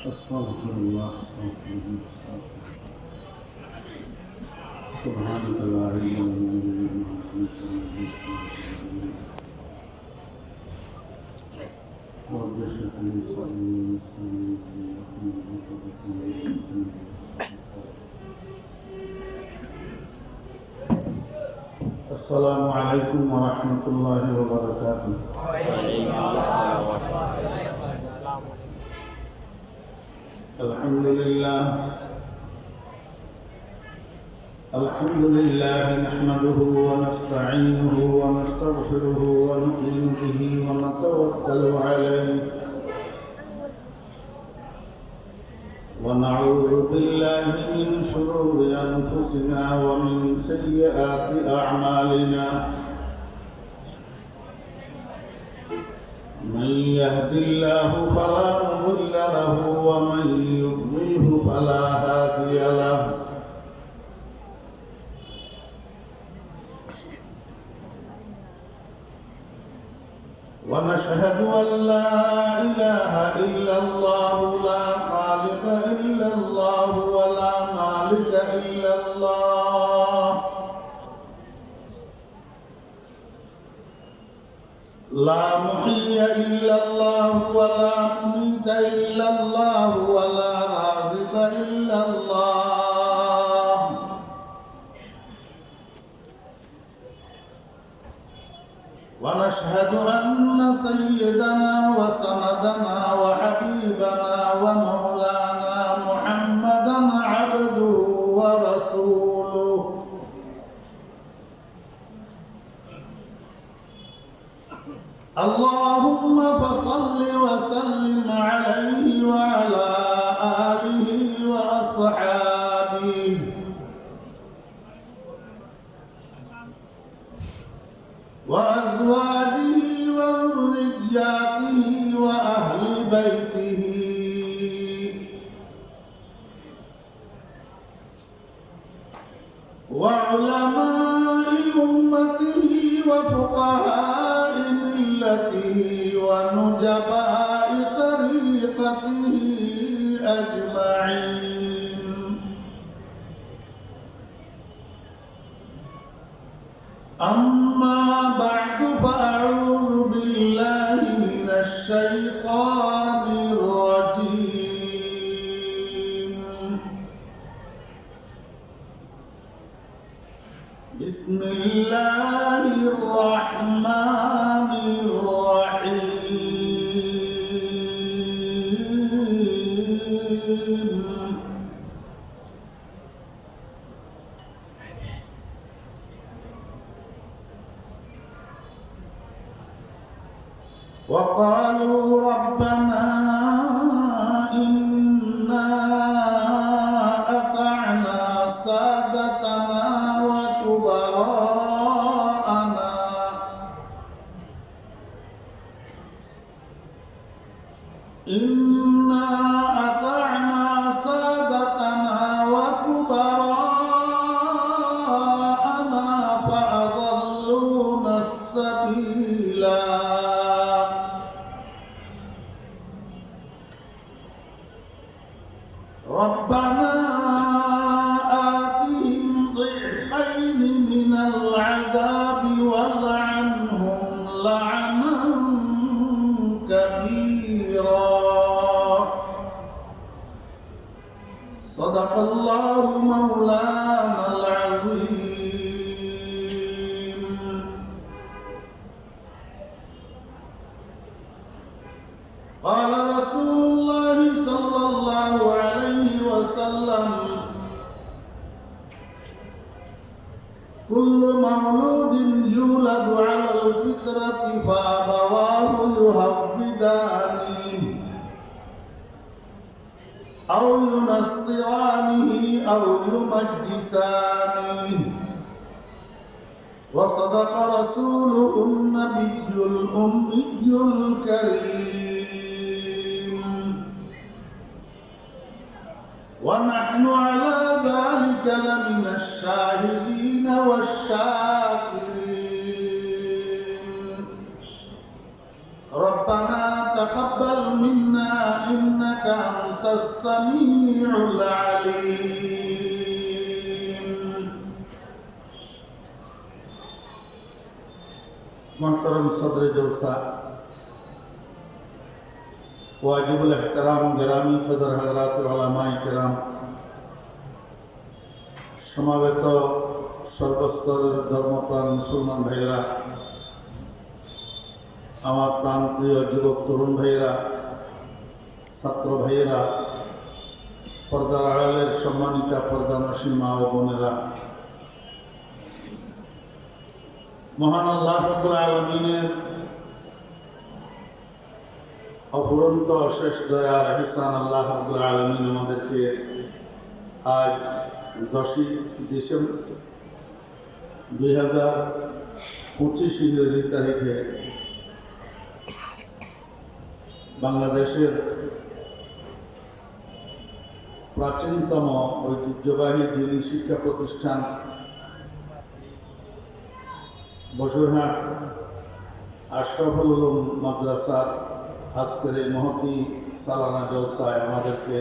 أستغفر الله سبحانك لا علم لنا إلا ما علمتنا رب اشرح لي صدري ويسر لي أمري واحلل عقدة من لساني السلام عليكم ورحمة الله وبركاته. الحمد لله نحمده ونستعينه ونستغفره ونؤمن به ونتوكل عليه ونعوذ بالله من شرور أنفسنا ومن سيئات أعمالنا من يهد الله فلا مضل له ومن يضلله فلا هادي له ونشهد أن لا إله إلا الله لا خالق إلا الله ولا مالك إلا الله لا محيي إلا الله ولا مميت إلا الله ولا رازق إلا الله ونشهد أن سيدنا وسندنا وحبيبنا ومولانا محمدا عبده ورسوله اللهم فصل وسلم عليه وعلى آله وأصحابه وأزواجه وذرياته وأهل بيته وعلماء أمته وفقهاء ملته ونجباء طريقته أجمعين أما بعد فأعوذ بالله من الشيطان الرجيم بسم الله الرحمن الرحيم وقالوا ربنا إنا أطعنا سادتنا وكبراءنا إنا أطعنا سادتنا وكبراءنا فأضلونا السبيلا ربنا آتهم ضعفين من العذاب والعنهم لعنا كبيرا صدق الله مولانا العظيم قال رسول الله صلى الله عليه وسلم كل مولود يولد على الفطرة فأبواه يهودانه أو ينصرانه أو يمجسانه وصدق رسوله النبي الأمي الكريم ونحن على ذلك لمن الشاهدين والشاكرين ربنا تقبل منا إنك أنت السميع العليم. محترم صدر جلسہ واجب الاحترام گرامی قدر حضرات علماء کرام সমাবেত সর্বস্তরের ধর্মপ্রাণ মুসলমান ভাইয়েরা, আমার প্রাণপ্রিয় যুবক তরুণ ভাইয়েরা, ছাত্র ভাইয়েরা, পর্দার আড়ালের সম্মানিতা পর্দানসীন মা ও বোনেরা, মহান আল্লাহ রাব্বুল আলামিনের অফুরন্ত অশেষ দয়ার ইহসান আল্লাহ রাব্বুল আলামিন আমাদেরকে আজ 10ই ডিসেম্বর 2025 ইংরেজি তারিখে বাংলাদেশের প্রাচীনতম ঐতিহ্যবাহী দ্বীনি শিক্ষা প্রতিষ্ঠান বসুরহাট আশরাফুল উলুম মাদ্রাসার আজকের এই মহতী সালানা জলসায় আমাদেরকে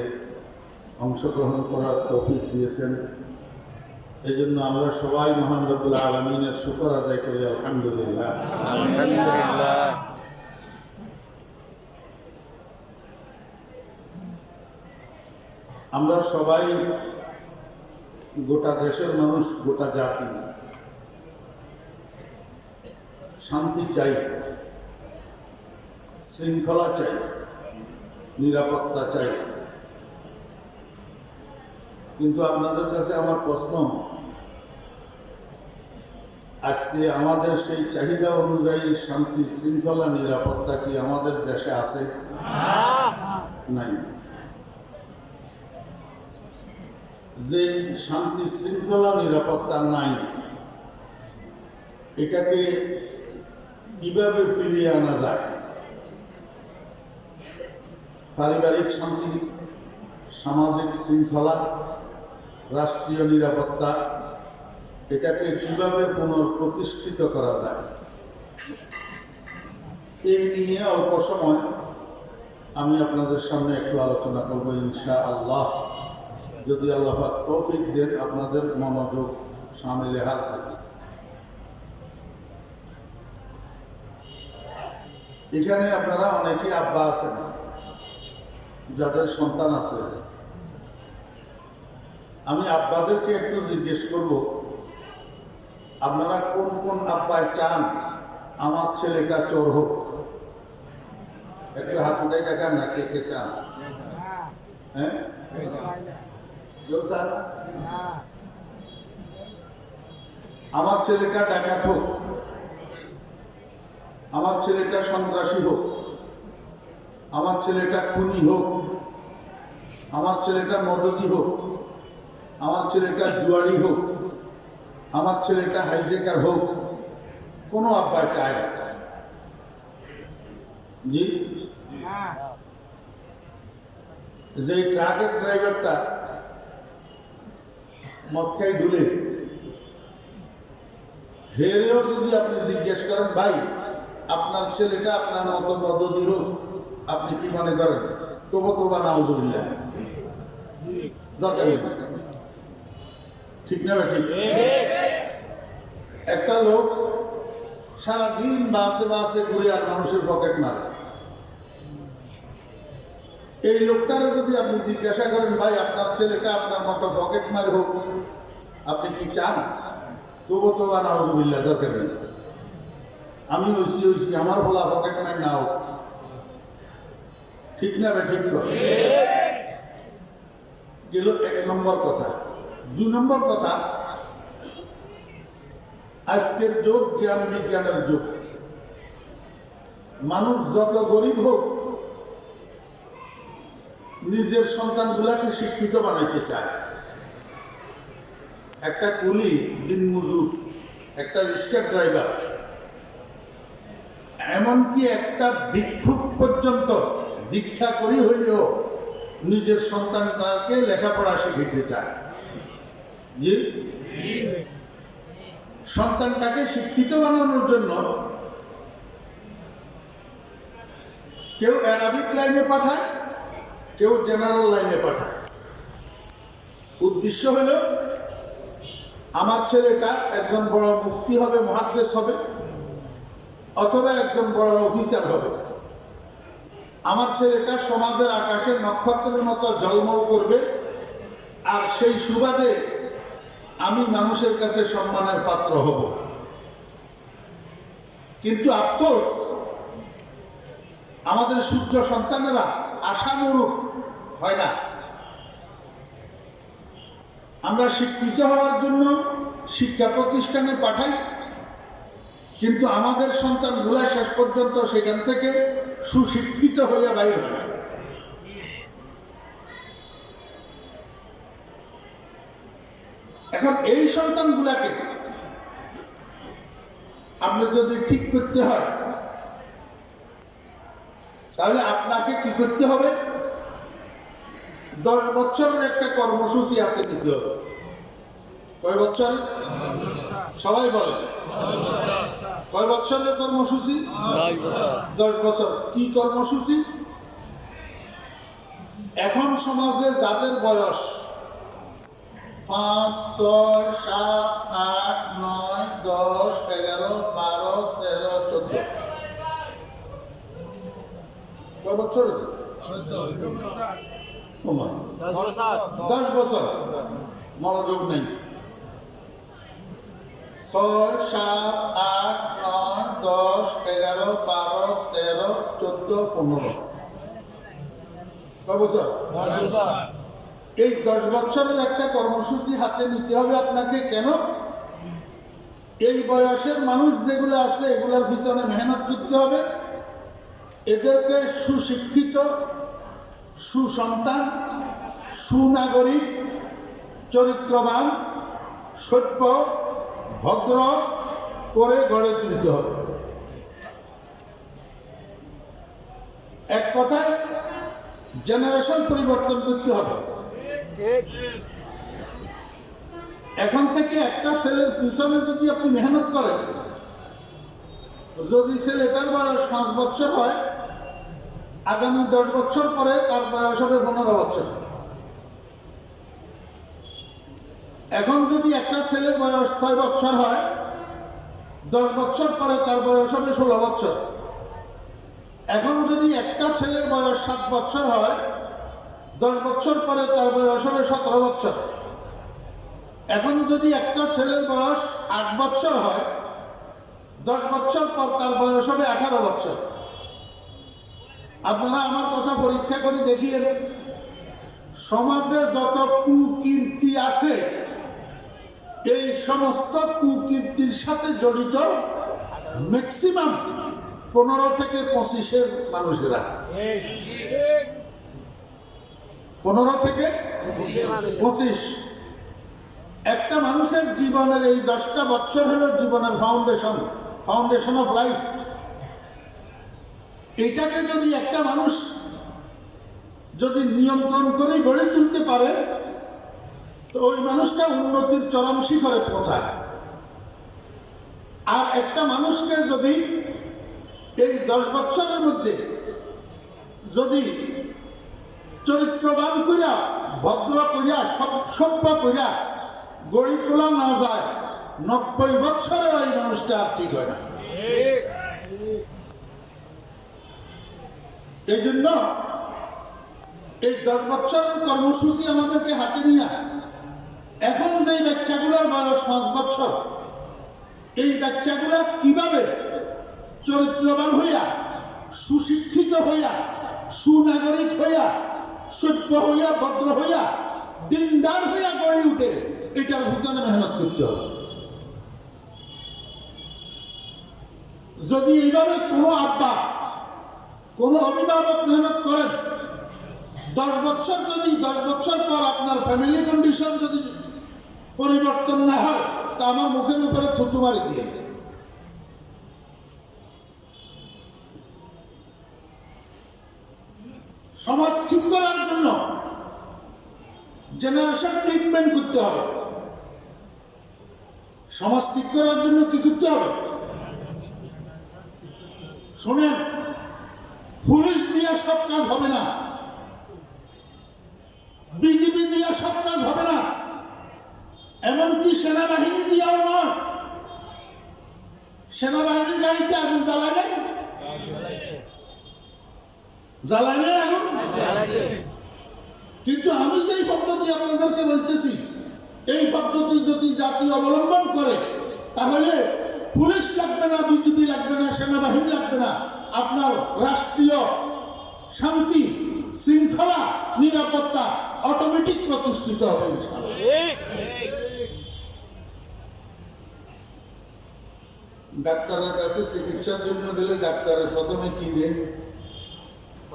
অংশগ্রহণ করার তৌফিক দিয়েছেন। এই জন্য আমরা সবাই মহান রব্বুল আলামিনের শুকর আদায় করি, আলহামদুলিল্লাহ। আলহামদুলিল্লাহ। আমরা সবাই গোটা দেশের মানুষ, গোটা জাতি শান্তি চাই, শৃঙ্খলা চাই, নিরাপত্তা চাই। কিন্তু আপনাদের কাছে আমার প্রশ্ন, আজকে আমাদের সেই চাহিদা অনুযায়ী শান্তি শৃঙ্খলা নিরাপত্তা কি আমাদের দেশে আছে? নাই। যে শান্তি শৃঙ্খলা নিরাপত্তা নাই, এটাকে কিভাবে ফিরিয়ে আনা যায়? পারিবারিক শান্তি, সামাজিক শৃঙ্খলা, রাষ্ট্রীয় নিরাপত্তা, এটাকে কিভাবে পুনঃপ্রতিষ্ঠিত করা যায়, এই নিয়ে অল্প সময় আমি আপনাদের সামনে একটু আলোচনা করব ইনশাআল্লাহ, যদি আল্লাহ পাক তৌফিক দেন, আপনাদের মনোযোগ সামিলে হাত থাকে। এখানে আপনারা অনেকেই আব্বা আছেন, যাদের সন্তান আছে। আমি আব্বাদেরকে একটু জিজ্ঞেস করব, আপনারা কোন কোন আব্বায় চান আমার ছেলেটা চোর হোক? একটু হাত উঠে দেখান না, কে কে চান? হ্যাঁ, আমার ছেলেটা ডাকাত হোক, আমার ছেলেটা সন্ত্রাসী হোক, আমার ছেলেটা খুনি হোক, আমার ছেলেটা মদদি হোক, আমার ছেলেটা জুয়ারি হোক, আমার ছেলেটা হাইজেকার হোক, কোনো আব্বা চায় না। জি, যে ট্রাকের ড্রাইভারটা মদ খাই ঢুলে, হেরেও যদি আপনি জিজ্ঞেস করেন, ভাই আপনার ছেলেটা আপনার মতো মদদি হোক, আপনি কি মনে করেন? তোবা নাউজুবিল্লাহ, দরকার নেই। ঠিক না ঠিক? একটা লোক সারাদিন বাসে বাসে ঘুরে আর মানুষের পকেট মারে, এই লোকটারে যদি আপনি জিজ্ঞাসা করেন, ভাই আপনার ছেলেটা আপনার মতো পকেট মার হোক, আপনি কি চান? তোবা নাউজুবিল্লাহ, দরকার নেই। আমি হইছি আমার বলা পকেট মার না হোক। ঠিক না ঠিক করে গেল 1 নম্বর কথা। 2 নম্বর কথা, আজকের যুগ জ্ঞান বিজ্ঞানের যুগ। মানুষ যত গরিব হোক, নিজের সন্তানগুলাকে শিক্ষিত বানাইতে চায়। একটা কুলি, দিনমজুর, একটা রিক্সা ড্রাইভার, এমনকি একটা ভিক্ষুক পর্যন্ত ভিক্ষা করি হইলেও নিজের সন্তানটাকে লেখাপড়া শিখাইতে চায়। জি, সন্তানটাকে শিক্ষিত বানানোর জন্য কেউ অ্যারাবিক লাইনে পাঠায়, কেউ জেনারেল লাইনে পাঠায়। উদ্দেশ্য হলো আমার ছেলেটা একজন বড় মুফতি হবে, মুহাদ্দিস হবে, অথবা একজন বড় অফিসার হবে। আমার ছেলেটা সমাজের আকাশে নক্ষত্রের মতো ঝলমল করবে, আর সেই সুবাদে আমি মানুষের কাছে সম্মানের পাত্র হব। কিন্তু আফসোস, আমাদের সূর্য সন্তানেরা আশানুরূপ হয় না। আমরা শিক্ষিত হওয়ার জন্য শিক্ষা প্রতিষ্ঠানে পাঠাই, কিন্তু আমাদের সন্তানগুলা শেষ পর্যন্ত সেখান থেকে সুশিক্ষিত হইয়া বাইর হয়। এখন এই সন্তানগুলাকে আপনি যদি ঠিক করতে হয়, তাহলে আপনাকে কি করতে হবে? 10 বছরের একটা কর্মসূচি হাতে নিতে হবে। কয় বছর? সবাই বলে কয় বছরের কর্মসূচি? 10 বছর। 10 বছর। কি কর্মসূচি? এখন সমাজে যাদের বয়স 5, 6, 7, 8, 9, 10, 11, 12, 13, 14, কয় বছর হয়েছে? 10 বছর। মনোযোগ নেই। 6, 7, 8, 9, 10, 11, 12, 13, 14, 15, কয় বছর? এই 10 বছরের একটা কর্মসূচি হাতে নিতে হবে আপনাকে। কেন? এই বয়সের মানুষ যেগুলো আছে এগুলোর পিছনে মেহনত করতে হবে। এদেরকে সুশিক্ষিত, সুসন্তান, সুনাগরিক, চরিত্রবান, সভ্য, ভদ্র করে গড়ে তুলতে হবে। এক কথায় জেনারেশন পরিবর্তন করতে হবে। এখন থেকে একটা ছেলের পিছনে যদি আপনি মেহনত করেন, যদি ছেলেটার বয়স 5 বছর হয়, আগামী 10 বছর পরে তার বয়স হবে 15 বছর। এখন যদি একটা ছেলের বয়স 6 বছর হয়, 10 বছর পরে তার বয়স হবে 16 বছর। এখন যদি একটা ছেলের বয়স 7 বছর হয়, 10 বছর পরে তার বয়স হবে 17 বছর। এখন যদি একটা ছেলের বয়স 8 বছর হয়, 10 বছর পর তার বয়স হবে 18 বছর। আপনারা আমার কথা পরীক্ষা করে দেখিয়ে, সমাজে যত কুকীর্তি আছে এই সমস্ত কুকীর্তির সাথে জড়িত ম্যাক্সিমাম 15 থেকে 25-এর মানুষেরা। 15 থেকে 25। একটা মানুষের জীবনের এই 10টা বছর হলো জীবনের ফাউন্ডেশন অফ লাইফ। এটাকে যদি একটা মানুষ যদি নিয়ন্ত্রণ করে গড়ে তুলতে পারে, তো ওই মানুষটা উন্নতির চরম শিখরে পৌঁছায়। আর একটা মানুষকে যদি এই 10 বছরের মধ্যে যদি চরিত্রবান করিয়া, ভদ্র করিয়া, সভ্য করিয়া গড়ে তোলা না যায়, 90 বছরে ওই মানুষটা আর ঠিক হয় না। এই জন্য এই 10 বছরের কর্মসূচি আমাদেরকে হাতে নিয়ে, এখন যে বাচ্চাগুলোর বয়স 5 বছর, এই বাচ্চাগুলা কিভাবে চরিত্রবান হইয়া, সুশিক্ষিত হইয়া, সুনাগরিক হইয়া, সভ্য হইয়া, ভদ্র হইয়া, দিনদার হইয়া গড়ে উঠে, এটার পিছনে মেহনত করতে হবে। যদি এইভাবে কোনো আব্বা, কোনো অভিভাবক মেহনত করেন, 10 বছর যদি 10 বছর পর আপনার ফ্যামিলি কন্ডিশন যদি পরিবর্তন না হয়, তা আমার মুখের উপরে থুতু মারি দিয়ে। সমাজ ঠিক করার জন্য জেনারেশন ট্রিটমেন্ট করতে হবে। সমাজ ঠিক করার জন্য কি করতে হবে? শোনেন, পুলিশ দিয়ে সব কাজ হবে না। এমনকি সেনাবাহিনী দিয়েও নয়। সেনাবাহিনীর গাড়িতে আগুন জ্বালায় নাই, জ্বালায় নাই আগুন। কিন্তু আমি যেই পদ্ধতি আপনাদেরকে বলতেছি, এই পদ্ধতি যদি জাতি অবলম্বন করে তাহলে পুলিশ লাগবে না, বিজেপি লাগবে না, সেনাবাহিনী লাগবে না, আপনার রাষ্ট্রীয় শান্তি শৃঙ্খলা নিরাপত্তা অটোমেটিক প্রতিষ্ঠিত হবে ইনশাআল্লাহ। ডাক্তারের কাছে চিকিৎসার জন্য গেলে ডাক্তারের প্রথমে কি দেয়?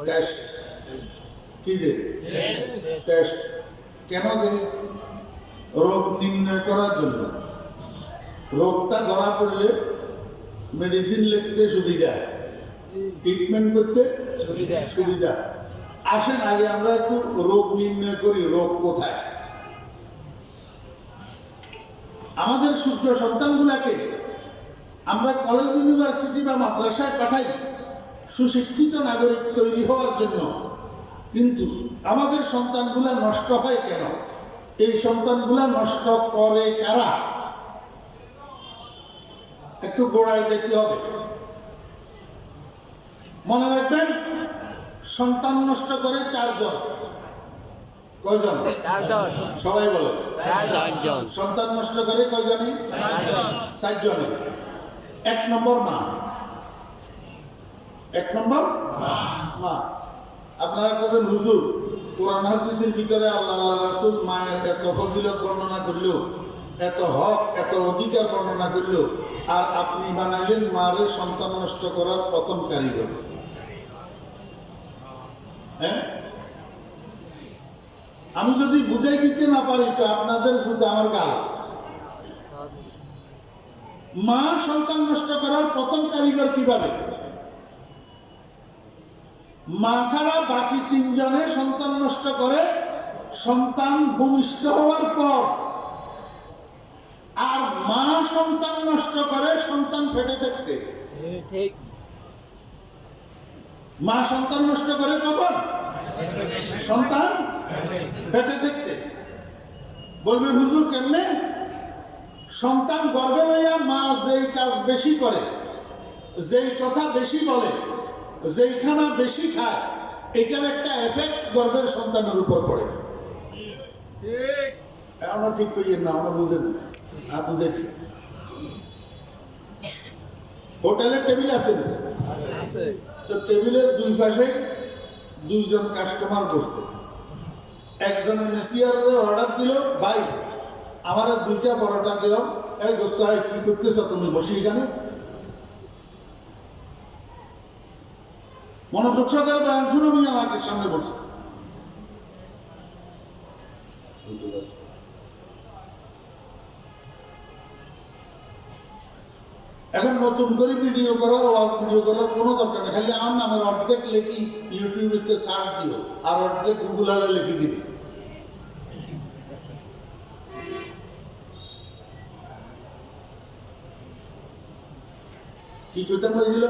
টেস্ট। কি দেয়? টেস্ট। কেন দেয়? রোগ নির্ণয় করার জন্য। রোগটা ধরা পড়লে মেডিসিন লিখতে সুবিধা, ট্রিটমেন্ট করতে সুবিধা। আসেন আগে আমরা একটু রোগ নির্ণয় করি, রোগ কোথায়। আমাদের সূর্য সন্তানগুলাকে আমরা কলেজ ইউনিভার্সিটি বা মাদ্রাসায় পাঠাই সুশিক্ষিত নাগরিক তৈরি হওয়ার জন্য, কিন্তু আমাদের সন্তানগুলা নষ্ট হয় কেন? এই সন্তানগুলা নষ্ট করে কারা? একটু গোড়ায় যেতে হবে। মনে রাখবেন, সন্তান নষ্ট করে 4 জন। কয়জন? 4 জন। সবাই বলে 4 জন। সন্তান নষ্ট করে কয়জনে? 4 জনে। 1 নম্বর মা। 1 নম্বর মা। আপনারা কবেন হুজুর কোরআন হাদিসের ভিতরে আল্লাহ রাসূল মায়ের এত ফজিলত বর্ণনা করলেও, এত হক এত অধিকার বর্ণনা করলেও, আর আপনি বানাইলেন মায়ের সন্তান নষ্ট করার প্রথম কারিগর। হ্যাঁ, আমি যদি বুঝাই দিতে না পারি তো আপনাদের যদি আমার গাল। মা সন্তান নষ্ট করার প্রথম কারিগর কিভাবে? মা ছাড়া বাকি 3 জনে সন্তান নষ্ট করে সন্তান ভূমিষ্ঠ হওয়ার পর, আর মা সন্তান নষ্ট করে সন্তান পেটে থাকতে। ঠিক। মা সন্তান নষ্ট করে কখন? সন্তান পেটে থাকতে। বলবেন হুজুর কেমনে? সন্তান গর্ভে লইয়া মা যেই কাজ বেশি করে, যেই কথা বেশি বলে, যেই খানা বেশি খায়, এটার একটা এফেক্ট গর্ভের সন্তানের উপর পড়ে। আমরা ঠিক করি না, আমরা বুঝেন না, বুঝেছি। হোটেলের টেবিল আছে না? তো টেবিলের 2 পাশে 2 জন কাস্টমার বসছে। একজনের মেসিয়ারে অর্ডার দিল, ভাই আমার 2টা পরোটা দেও। এই দোস্ত কি করতেছ তুমি? বসি এখানে মনোযোগ সহকারে বয়ান শুনো। আমি আমাকে সামনে বসে এখন নতুন করে ভিডিও করার, ওয়াজ ভিডিও করার কোনো দরকার নেই। খালি আমার নামের অর্ধেক লেখি ইউটিউবে সার্চ দিও, আর অর্ধেক গুগলে লিখে দিবি। কি করতাম বলছিল?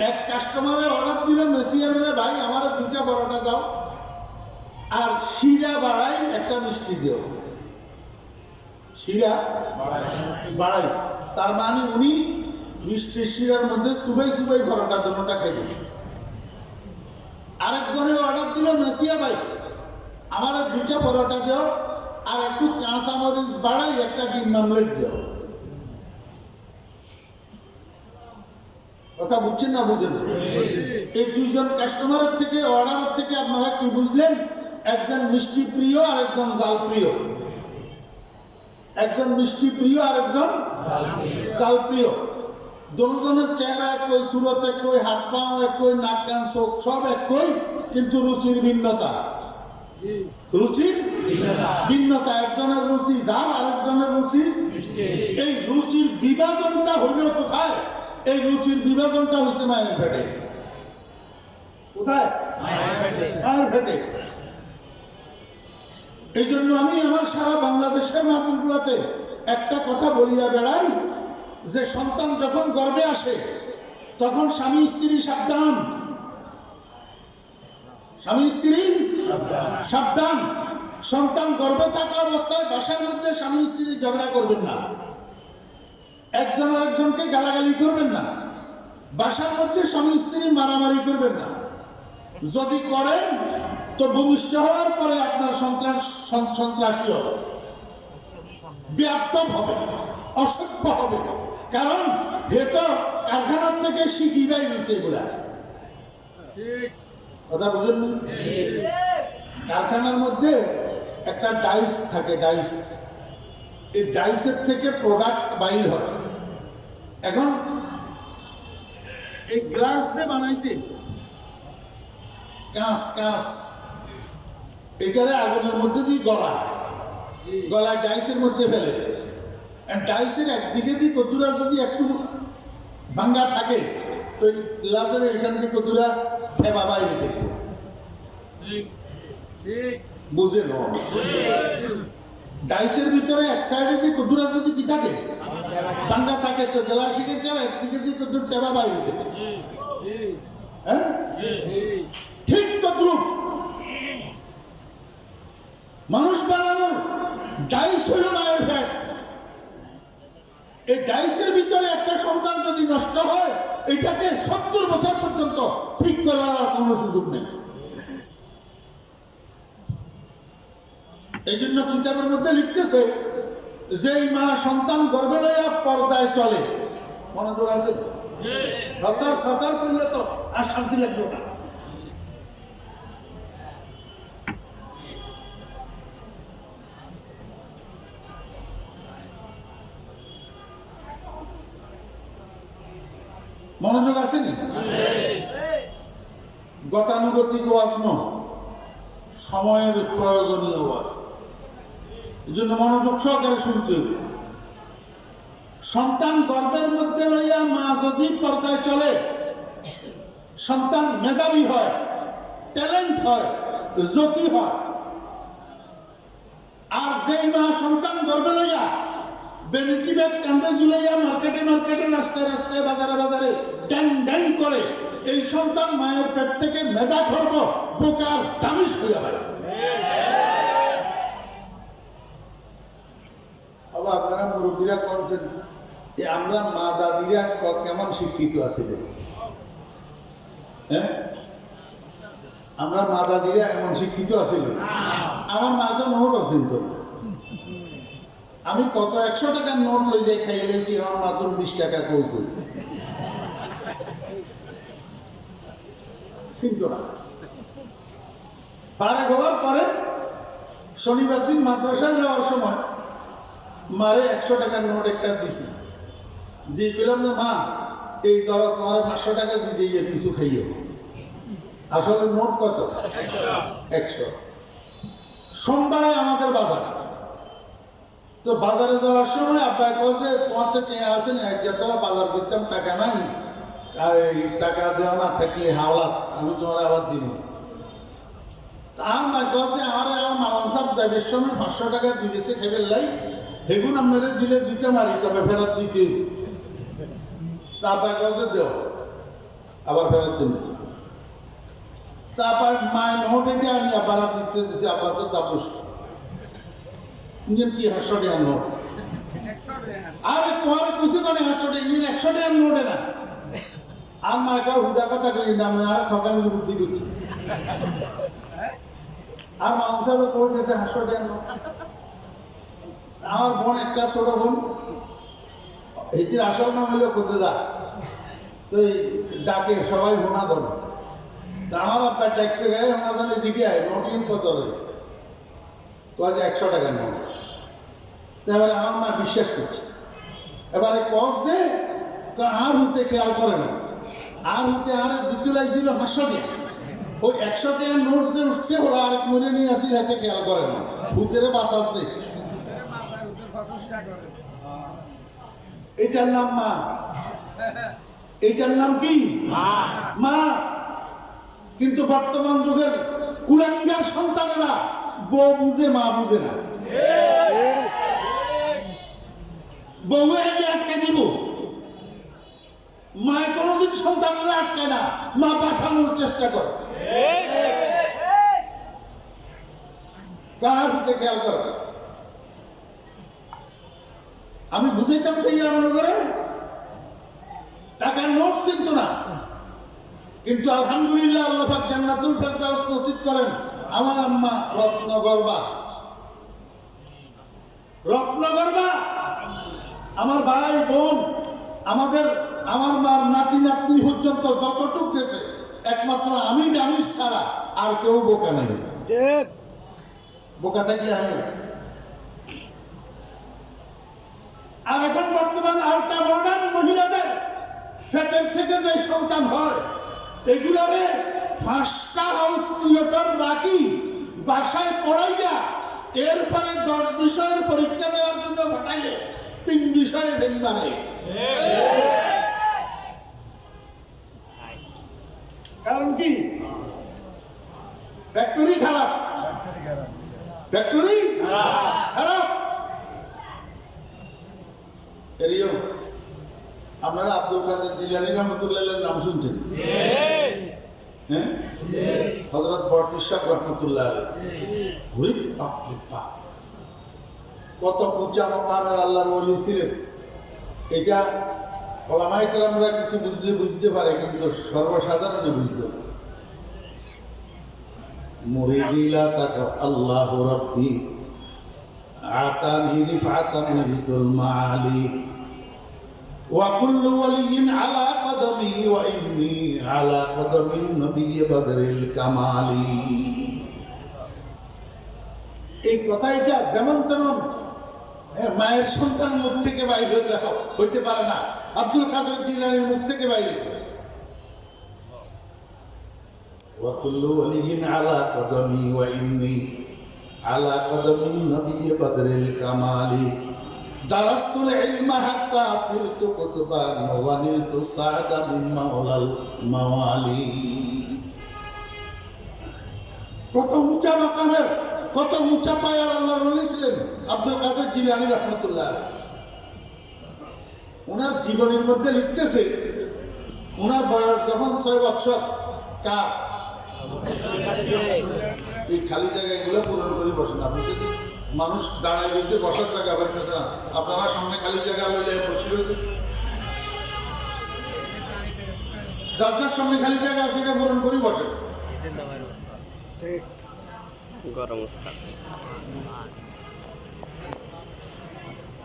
এক কাস্টমারে অর্ডার দিল মেসিয়ারে, ভাই আমার 2টা পরোটা দাও আর শিরা বাড়াই একটা মিষ্টি দিও। শিরা বাড়াই তার মানে উনি মিষ্টি শিরার মধ্যে সুবাই সুবাই পরোটা দুটোটা খাইবে। আরেকজনে অর্ডার দিল মেসিয়া, ভাই আমার 2টা পরোটা দিও আর একটু কাঁচা মরিচ বাড়াই একটা ডিম মামলেট দিও। কথা বুঝছেন না বুঝেন? এই 2 জন কাস্টমারের থেকে, অর্ডারের থেকে আপনারা কি বুঝলেন? একজন মিষ্টি প্রিয় আর একজন জাল প্রিয়। একজন মিষ্টি প্রিয় আর একজন জাল প্রিয়। দুজনের চেহারা একই, সুরত একই, হাত পাও একই, নাক কান চোখ সব একই, কিন্তু রুচির ভিন্নতা। রুচির ভিন্নতা। একজনের রুচি ঝাল, আরেকজনের রুচি। এই রুচির বিভাজনটা হইল কোথায়? এই রুচির বিভাজনটা হচ্ছে মায়ের পেটে। কোথায়? মায়ের পেটে। এই জন্য আমি আমার সারা বাংলাদেশের মাহফিলগুলোতে একটা কথা বলিয়া বেড়াই, যে সন্তান যখন গর্ভে আসে তখন স্বামী স্ত্রী সাবধান। স্বামী স্ত্রী সাবধান। সন্তান গর্ভে থাকা অবস্থায় বাসার মধ্যে স্বামী স্ত্রী ঝগড়া করবেন না, একজন আরেকজনকে গালাগালি করবেন না, বাসার মধ্যে স্বামী স্ত্রী মারামারি করবেন না। যদি করেন তো ভূমিষ্ঠ হওয়ার পরে আপনার সন্ত্রাসী হবে, ব্যাপ্তব হবে, অসভ্য হবে। কারণ হে তো কারখানার থেকে শিখি বাই দিচ্ছে এগুলা। কথা বুঝলেন? কারখানার মধ্যে একটা ডাইস থাকে, ডাইস, এই ডাইসের থেকে প্রোডাক্ট বাইর হয়। এখন এই গ্লাস যে বানাইছে, কাঁচ কাঁচ, এটারে আগুনের মধ্যে দিয়ে গলায় ডাইসের মধ্যে ফেলে। ডাইসের একদিকে দিয়ে কতুরা যদি একটু ভাঙ্গা থাকে তো এই গ্লাসের এখান থেকে কতুরা ঠেবা বাইরে দেখবে, বুঝে ন? ডাইসের ভিতরে এক সাইডে দিয়ে কতুরা যদি কি থাকে, ভাঙ্গা থাকে, তো গ্লাসের একদিকে দিয়ে কতুর ঠেবা বাইরে দেখবে। হ্যাঁ, ঠিক তদ্রুপ মানুষ বানানোর ডাইস হল মায়ের ফ্যাট। এই ডাইসের ভিতরে একটা সন্তান যদি নষ্ট হয়, এটাকে 70 বছর পর্যন্ত ঠিক করার আর কোনো সুযোগ নেই। এই জন্য কিতাবের মধ্যে লিখতেছে যে মা সন্তান গর্ভে লইয়া পর্দায় চলে, মনোযোগ আছে, ফসল করলে তো আর শান্তি লাগবে না। মনোযোগ আসেনি? গতানুগতিক ওয়াজ নয়, সময়ের প্রয়োজনীয় ওয়াজ। এই জন্য মনোযোগ সহকারে শুনতে হবে। সন্তান গর্ভের মধ্যে লইয়া মা যদি পর্দায় চলে, সন্তান মেধাবী হয়, ট্যালেন্ট হয়, জ্যোতি হয়। আর যেই মা সন্তান গর্ভে লইয়া বেনিটি ব্যাগ কান্দে ঝুলাইয়া মার্কেটে মার্কেটে, রাস্তায় রাস্তায়, বাজারে বাজারে ড্যাং ড্যাং করে, এই সন্তান মায়ের পেট থেকে মেধা খর্ব, বোকার দামিশ হইয়া পারে। আবার আপনারা মুরব্বীরা কনছেন যে আমরা মা দাদিরা কেমন শিক্ষিত আছে, হ্যাঁ, আমরা মা দাদিরা এমন শিক্ষিত আছে। আমার মা তো নোট আছেন তো, আমি কত 100 টাকার নোট লই যাই খাইয়ে লেছি, আমার মাত্র 20 টাকা কই কই চিন্ত না। পারে গোবার পরে শনিবার দিন মাদ্রাসায় যাওয়ার সময় মারে 100 টাকার নোট একটা দিছি, দিয়ে গেলাম যে মা এই ধরো তোমার 500 টাকা দিয়ে কিছু খাইয়ে। আসলে নোট কত? 100। সোমবারে আমাদের বাজার, তো বাজারে যাওয়ার সময় আব্বা বলছে তোমার তো কে আসে না, যত বাজার করতাম টাকা নাই, টাকা দেওয়া না থাকলে হাওলাত আমি তোমার আবার দিব। আমার মা বলছে আমার মালাম সাহেব যাবের সময় 500 টাকা দিয়েছে খেবের লাই, হেগুন আপনারা দিলে দিতে পারি, তবে ফেরত দিতে। তারপর বলছে দেও, আবার ফেরত দিন। তারপর মায়ের নোট এটা আমি আবার দিতে দিচ্ছি, আবার তো তাপস ইঞ্জিন কি 100 টাকার নোট, আরে তোমার কিছু মানে 100 টাকা ইঞ্জিন 100 টাকার নোটে না। আর মা কাউ হুদা কথা কই না, আমি আর ঠকামি বুদ্ধি করছি। আর মামা সাহেব করে দিয়েছে 100 টাকার নোট। আমার বোন একটা ছোট বোন, এটির আসল নাম হলো কোথাদা, তো ডাকে সবাই বোনা ধর। তা আমার আপনার ট্যাক্সে গায়ে ওনাদের দিকে আয় নোট ইন কত রে, কয়ে 100 টাকার নোট। এবারে আমার মা বিশ্বাস করছে। এবারে কস যে আর হতে খেয়াল করে না, আর হতে আর দ্বিতীয় লাখ দিল 500 টাকা, ওই 100 টাকার নোট যে উঠছে ওরা আরেক মনে নিয়ে আসি, হাতে খেয়াল করে না, ভূতেরে বাঁচাচ্ছে। এটার নাম মা, এটার নাম কি? মা। কিন্তু বর্তমান যুগের কুলাঙ্গার সন্তানেরা বউ বুঝে মা বুঝে না। বউ আটকে দিব, মা কোনদিন সন্তানেরা আটকে না, মা বাঁচানোর চেষ্টা করে। কার দিকে খেয়াল করেন। আমি বুঝাইতাম সেই মনে করে টাকার নোট চিনত না, কিন্তু আলহামদুলিল্লাহ আল্লাহ পাক জান্নাতুল ফেরদাউস নসিব করেন। আমার আম্মা রত্নগর্বা, আমার ভাই বোন, আমার মার নাতি নাতনি পর্যন্ত যতটুক গেছে একমাত্র আমি ডামিস ছাড়া আর কেউ বোকা নেই। বোকা থাকলে আমি। আর এখন বর্তমান আলট্রা মডার্ন মহিলাদের পেটের থেকে যে সন্তান হয় এগুলারে 5টা হাউস থিয়েটার রাখি বাসায় পড়াইয়া এরপরে 10 বিষয়ের পরীক্ষা দেওয়ার জন্য পাঠাইলে 3 বিষয়ে ফেল মারে। কারণ কি? ফ্যাক্টরি খারাপ, ফ্যাক্টরি খারাপ। এরিও আপনারা আব্দুল কাদের জিলানী রহমতুল্লাহ নাম শুনছেন? হ্যাঁ, হযরত বরটি শাহ রহমতুল্লাহ আলাইহি কত উঁচা মাকামের আল্লাহর ওলি ছিলেন। এটা ওলামায়ে কেরামরা কিছু বুঝলে বুঝতে পারে, কিন্তু সর্বসাধারণে বুঝতে পারে। মুরিদি লা তাখাফ আল্লাহু রাব্বি আতানি রিফাতান নিহিতুল মাআলি ওয়া কুল্লু ওয়ালিয়্যিন আলা কদমি ওয়া ইন্নী আলা কদমিন নবিয়্যি বদরিল কামালি। এই কথা এটা যেমন তেমন মায়ের সন্তান মুখ থেকে বাইরে হইতে পারে না, আব্দুল কাদের জিলানীর মুখ থেকে বাইরে। ওয়া কুল্লু ওয়ালিয়্যিন আলা কদমি ওয়া ইন্নী আলা কদমিন নবিয়্যি বদরিল কামালি দারাস্তুল ইলমা হাত্তা সিরতু কুতুবান ওয়া নিলতু সা'দা মিন মাওলাল মাওয়ালি। কত উঁচা মাকামের, কত উঁচা পায়ার আল্লাহর ওলি ছিলেন আব্দুল কাদের জিলানী রাহমাতুল্লাহ। ওনার জীবনের মধ্যে লিখতেছে ওনার বয়স যখন 6 বছর। কার? এই খালি জায়গাগুলো পূরণ করে বসেন। আপনি কি মানুষ দাঁড়ায় রয়েছে, বসার জায়গা পাইতেছে না, আপনারা সামনে খালি জায়গা লইলে বসে রয়েছে। যার যার সামনে খালি জায়গা আছে এটা পূরণ করে বসে। গরম অবস্থা।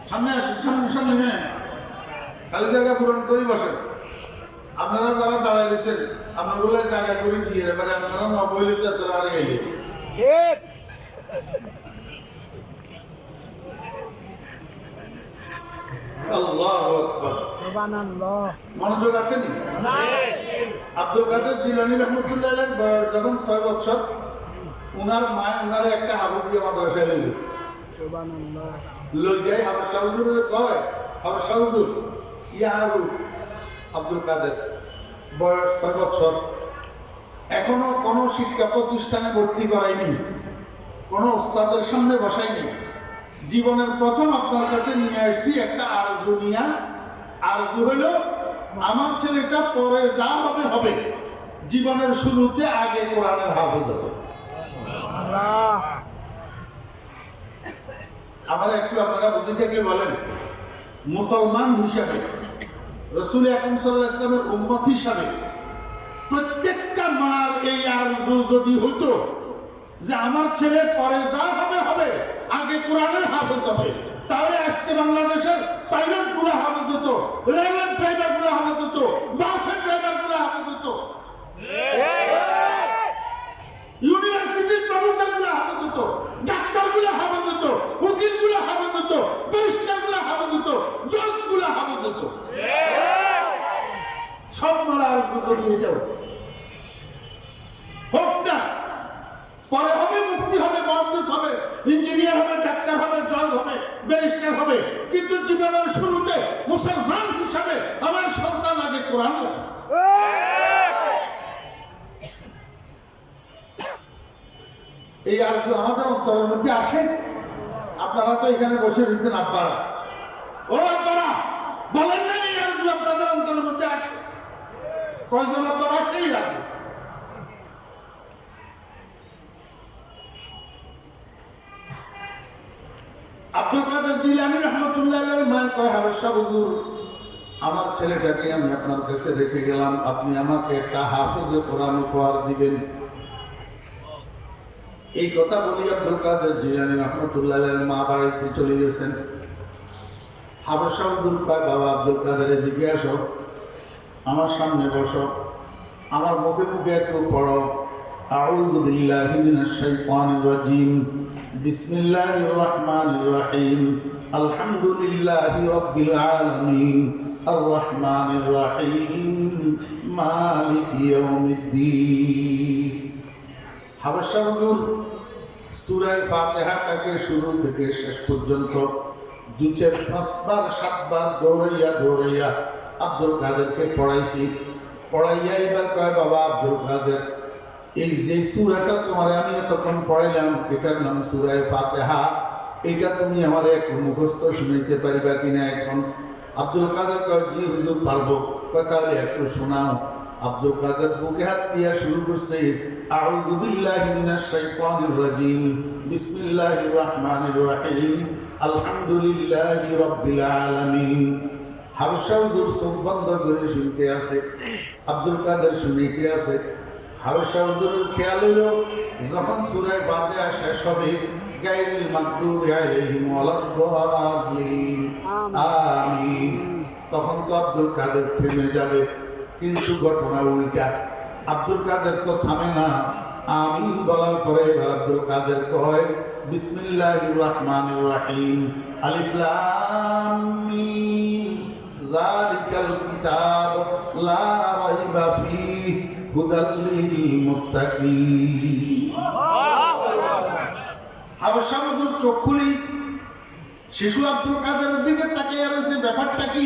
সামনে আসেন, সামনে সামনে। হ্যাঁ, খালি জায়গা পূরণ করে বসেন। আপনারা যারা দাঁড়ায় রয়েছেন আপনাগুলো জায়গা করে দিয়ে এবারে আপনারা নবইলে তো এত আর গেলে আল্লাহু আকবার। মনোযোগ আসেনি? আব্দুল কাদের জিলানী রহমতুল্লাহ আলাইহি বয়স যখন 6 বছর, উনার মা উনারে একটা হাফেজিয়া মাদ্রাসায় লই গেছে। সুবহানাল্লাহ। লই যাই হাফেজ হুজুরে কয়, হাফেজ হুজুর ইয়ারু আব্দুল কাদের বয়স 6 বছর, এখনো কোনো শিক্ষা প্রতিষ্ঠানে ভর্তি করাইনি, কোনো ওস্তাদের সামনে বসাইনি। জীবনের প্রথম আপনার কাছে নিয়ে আসছি একটা আরজু নিয়া। আরজু হলো আমার ছেলেটা পরে যা হবে হবে, জীবনের শুরুতে আগে কোরআনের হাফেজ হবে। আমার একটু আপনারা বুঝে থেকে বলেন, মুসলমান হিসাবে, রাসূল আকরাম সাল্লাল্লাহু আলাইহি ওয়াসাল্লামের উম্মত হিসাবে প্রত্যেকটা মার এই আরজু যদি হতো যে আমার ছেলে পরে যা হবে হবে, আগে কোরআনের হাফেজ হবে, তাহলে আজকে বাংলাদেশের পাইলট গুলো হাফেজ হতো, রেলের ড্রাইভার গুলো হাফেজ হতো, বাসের ড্রাইভার গুলো হাফেজ হতো, ইউনিভার্সিটির প্রফেসর গুলো হাফেজ হতো, ডাক্তার গুলো হাফেজ হতো, উকিল গুলো হাফেজ হতো, ব্যারিস্টার গুলো হাফেজ হতো, জজ গুলো হাফেজ হতো। সব মারা আর করিয়ে যাও হোক না, পরে হবে, মুফতি হবে, মুহাদ্দিস হবে, ইঞ্জিনিয়ার হবে, ডাক্তার হবে, জজ হবে, ব্যারিস্টার হবে, কিন্তু জীবনের শুরুতে মুসলমান হিসাবে আমার সন্তান আগে কোরআন। এই আর আমাদের অন্তরের মধ্যে আসে। আপনারা তো এখানে বসে রয়েছেন, আব্বারা, ও আব্বারা বলেন না এই আর আপনাদের অন্তরের মধ্যে আসে? কয়জন আব্বারা আসেই আসে? আব্দুল কাদের জিলানী রহমতুল্লাহ আলাইহির মা কয় হাবেশা হুজুর আমার ছেলেটাকে আমি আপনার কাছে রেখে গেলাম, আপনি আমাকে একটা হাফেজে কোরআন উপহার দিবেন। এই কথা বলি আব্দুল কাদের জিলানী রহমতুল্লাহ আলাইহির মা বাড়িতে চলে গেছেন। হাবেশা হুজুর কয় বাবা আব্দুল কাদের দিকে আসো, আমার সামনে বসো, আমার মুখে মুখে একটু পড়ো আউযু বিল্লাহি মিনাশ শাইতানির রাজিম বিসমিল্লাহির রহমানির রহিম আলহামদুলিল্লাহি রাব্বিল আলামিন আর রহমানির রহিম মালিকি ইয়াউমিদ্দিন। হাবেশা হুজুর সূরা ফাতিহাটাকে শুরু থেকে শেষ পর্যন্ত 2-4-5 7 দৌড়াইয়া আব্দুল কাদেরকে পড়াইয়া এবার কয় বাবা আব্দুল কাদের এই যে সূরাটা তোমারে আমি এতক্ষণ পড়াইলাম এটার নাম সূরা ফাতিহা, এটা তুমি আমার একটু মুখস্থ শুনাইতে পারবা কিনা এখন? আব্দুল কাদের কয় জি হুজুর পারবো। কয় তাহলে একটু শোনাও। আব্দুল কাদের বুকে হাত দিয়া শুরু করছে আউযু বিল্লাহি মিনাশ শাইতানির রাজিম বিসমিল্লাহির রহমানির রহিম আলহামদুলিল্লাহি রাব্বিল আলামিন। হাবেশা হুজুর চোখ বন্ধ করে শুনতে আছে, আব্দুল কাদের শুনিতে আছে। হাবেশা হুজুরের খেয়াল হইল যখন সূরা ফাতিহা শেষ হবে গায়রিল মাগদুবি আলাইহিম ওয়ালাদ-দাল্লিন আমিন, তখন তো আব্দুল কাদের থেমে যাবে। কিন্তু ঘটনা উল্টা, আব্দুল কাদের তো থামে না। আমিন বলার পরে এবার আব্দুল কাদের কয় বিসমিল্লাহির রহমানির রহিম আলিফ লাম মিম যালিকাল কিতাব লা রাইবা ফীহি হুদাল লিল মুত্তাকিন। হাবেশা হুজুর চোখ খুলি শিশু আব্দুল কাদেরের দিকে তাকিয়ে রয়েছে, ব্যাপারটা কি?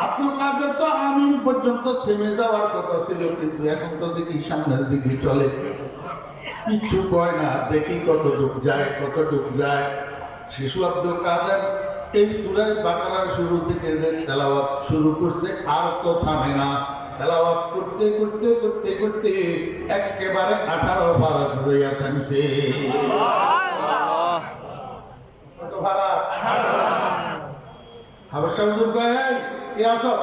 আব্দুল কাদের তো আমিন পর্যন্ত থেমে যাওয়ার কথা ছিল, কিন্তু এখন তো দেখি সামনের দিকে চলে, কিছু কয় না। দেখি কতটুক যায়। শিশু আব্দুল কাদের এই সূরা বাকারার শুরু থেকে যে তেলাওয়াত শুরু করছে আর তো থামে না। তেলাওয়াত করতে একেবারে 18 পারা যাইয়া থামছে। কত ভাড়া? হাবেশা হুজুর কয় কে আসো?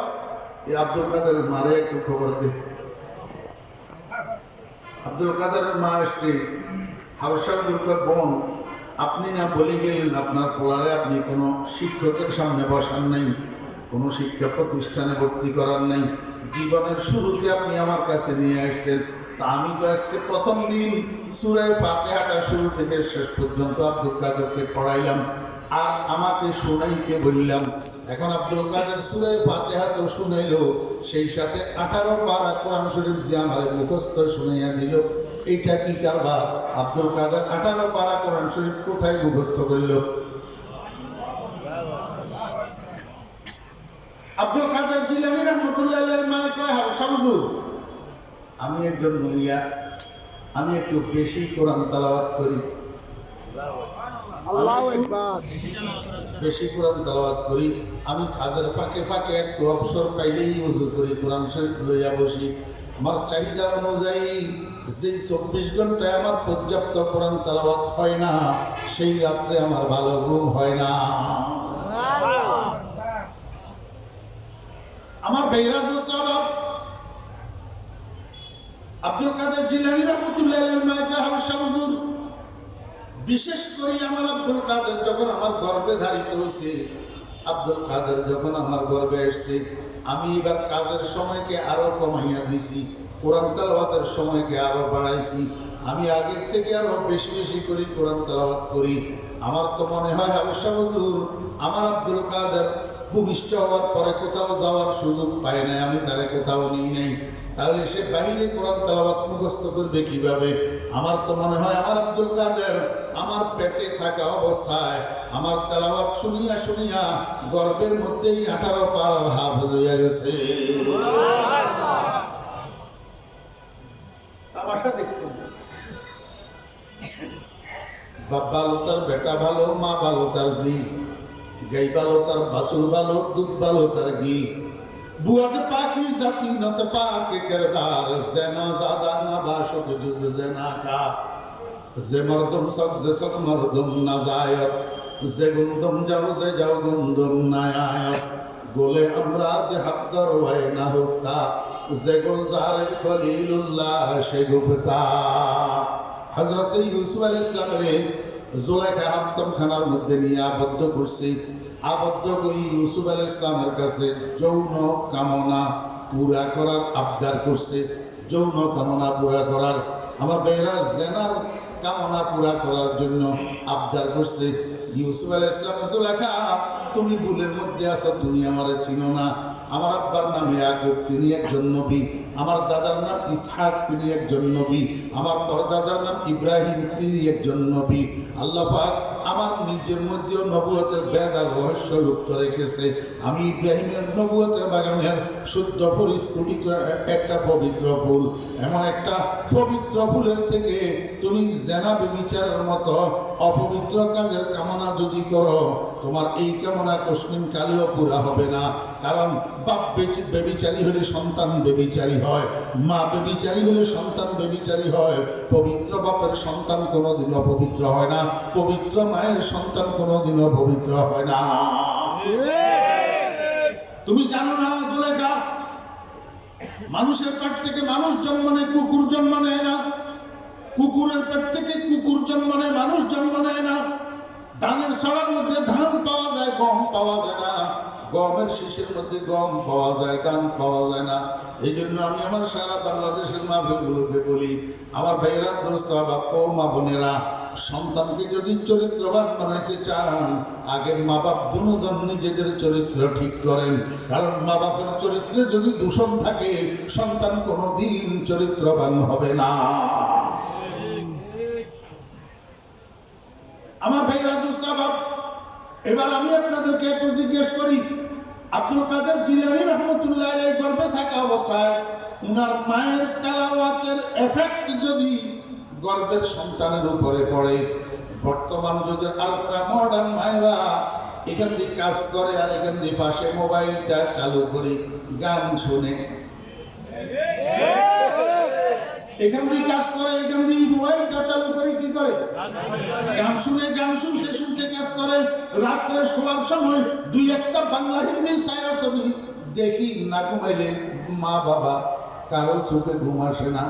এই আব্দুল কাদের মারে একটু খবর দে। আব্দুল কাদেরের মা আসছে। হাবেশা হুজুর কয় বোন আপনি না বলে গেলেন আপনার পোলারে আপনি কোনো শিক্ষকের সামনে বসান নাই, কোনো শিক্ষা প্রতিষ্ঠানে ভর্তি করার নাই, জীবনের শুরুতে আপনি আমার কাছে নিয়ে আসছেন। তা আমি তো আজকে প্রথম দিন সূরা ফাতিহাটা শুরু থেকে শেষ পর্যন্ত আব্দুল কাদেরকে পড়াইলাম আর আমাকে শুনাইতে বললাম। এখন আব্দুল কাদের সূরা ফাতিহা তো শুনাইলো, সেই সাথে 18 পারা কোরআন শরীফ যে আমার মুখস্থ শুনাইয়া দিল। এইটা কি কারবার? আব্দুল কাদের 18 পারা কোরআন শরীফ কোথায় মুখস্থ করল? আব্দুল কাদের জিলানী রহমতুল্লাহ আলাইহির মা কয় হাবেশা হুজুর আমি একজন মহিলা, আমি একটু বেশি কোরআন তেলাওয়াত করি, বেশি কোরআন তেলাওয়াত করি। আমি কাজের ফাঁকে একটু অবসর পাইলেই ওযু করি, কোরআন শরীফ লইয়া বসি। আমার চাহিদা অনুযায়ী যে 24 ঘন্টায় আমার পর্যাপ্ত কোরআন তেলাওয়াত হয় না, সেই রাত্রে আমার ভালো ঘুম হয় না। আমার ভাইরা দোস্ত আব্দুল কাদের জিলানী রহমতুল্লাহ আলাইহির মা কয় হাবেশা হুজুর বিশেষ করে আমার আব্দুল কাদের যখন আমার গর্ভে ধারিত হয়েছে, আব্দুল কাদের যখন আমার গর্ভে এসছে, আমি এবার কাজের সময়কে আরো কমাইয়া দিয়েছি, কোরআন তেলাওয়াতের সময়কে আরো বাড়াইছি। আমি আগের থেকে আরো বেশি করে কোরআন তেলাওয়াত করি। আমার তো মনে হয় হাবেশা হুজুর আমার আব্দুল কাদের ভূমিষ্ঠ হওয়ার পরে কোথাও যাওয়ার সুযোগ পায় না, আমি তারে কোথাও নিই নাই, তাহলে সে বাইরে কোরআন তেলাওয়াত মুখস্থ করবে কিভাবে? আমার তো মনে হয় আমার আব্দুল কাদের আমার পেটে থাকা অবস্থায় আমার তেলাওয়াত শুনিয়া গর্ভের মধ্যেই 18 পারার হাফেজ হইয়া গেছে। তামাশা দেখছেন? বাপ ভালো তার বেটা ভালো, মা ভালো তার জি, গাই ভালো তার বাছুর ভালো, দুধ ভালো তার ঘি। বুয়াতে পাকি জাতি নত পাকে কিরদার জেনা জাদা না বাশত জুজ জেনা কা যে মরদম সব মরদম নাজায়ত যে গুন্দম যাও যে যাও গুন্দম নায়াত গোলে আমরা যে হাবদার হয় না হুফতা যে গুলজার খলিলুল্লাহ সে গুফতা। হযরত ইউসুফ আলাইহিস সালামের জুলাইখা হাতম খানার মধ্যে নিয়ে আবদ্ধ করছে। আবদ্ধ করে ইউসুফ আলাইহিস সালামের কাছে যৌন কামনা পুরা করার আবদার করছে। যৌন কামনা পুরা করার, আমার ভাইরা জেনার কামনা পুরা করার জন্য আবদার করছে। ইউসুফ আলাইহিস সালাম জুলাইখা, তুমি ভুলের মধ্যে আছো, তুমি আমারে চিনো না। আমার আব্বার নাম ইয়াকুব, তিনি একজন নবী। আমার দাদার নাম ইসহাক, তিনি একজন নবী। আমার পরদাদার নাম ইব্রাহিম, তিনি একজন নবী। আল্লাহ পাক আমার নিজের মধ্যেও নবুয়তের বেদ আর রহস্য লুপ্ত রেখেছে। আমি ইব্রাহিমের নবুয়তের বাগানের শুদ্ধ পরিস্ফুটিত একটা পবিত্র ফুল। এমন একটা পবিত্র ফুলের থেকে তুমি জেনা ব্যভিচারের মতো অপবিত্র কাজের কামনা যদি করো, তোমার এই কামনা কোশ্চিন কালেও পুরা হবে না। কারণ বাপ ব্যভিচারী হলে সন্তান ব্যভিচারী হয়, মা ব্যভিচারী হলে সন্তান ব্যভিচারী হয়। পবিত্র বাপের সন্তান কোনোদিনও পবিত্র হয় না, পবিত্র মায়ের সন্তান কোনোদিনও পবিত্র হয় না। তুমি জানো না জুলেখা, মানুষের পেট থেকে মানুষ জন্ম নেয়, কুকুর জন্ম নেয় না। কুকুরের পেট থেকে কুকুর জন্ম নেয়, মানুষ জন্ম নেয় না। ধানের ছড়ার মধ্যে ধান পাওয়া যায়, গম পাওয়া যায় না। গমের শীষের মধ্যে গম পাওয়া যায়, ধান পাওয়া যায় না। এই জন্য আমি আমার সারা বাংলাদেশের মাহফিলগুলোতে বলি, আমার ভাইয়েরা, দোস্ত, বাবা ও মা বোনেরা, সন্তানকে যদি চরিত্রবান বানাইতে চান, আগে মা বাপ দুজন নিজেদের চরিত্র ঠিক করেন। কারণ মা বাপের চরিত্রে যদি দূষণ থাকে, সন্তান কোনোদিন চরিত্রবান হবে না। আমার ভাইরা, দোস্ত, বাপ, এবার আমি আপনাদেরকে একটু জিজ্ঞেস করি, আব্দুল কাদের জিলানী রহমতুল্লাহ আলাইহি গর্ভে থাকা অবস্থায় উনার মায়ের তেলাওয়াতের এফেক্ট যদি গর্ভের সন্তানের উপরে পড়ে, বর্তমান যুগের আলট্রা মডার্ন মায়েরা এখান দিয়ে কাজ করে আর এখান দিয়ে পাশে মোবাইলটা চালু করে গান শুনে, এখান দিয়ে কাজ করে, এখান দিয়ে মোবাইলটা চালু করে কি করে গান শুনে, গান শুনতে শুনতে কাজ করে। রাত্রে শোয়ার সময় দুই একটা বাংলা হিন্দি ছায়া ছবি দেখি, না ঘুমাইলে মা বাবা কারো চোখে ঘুম আসে না।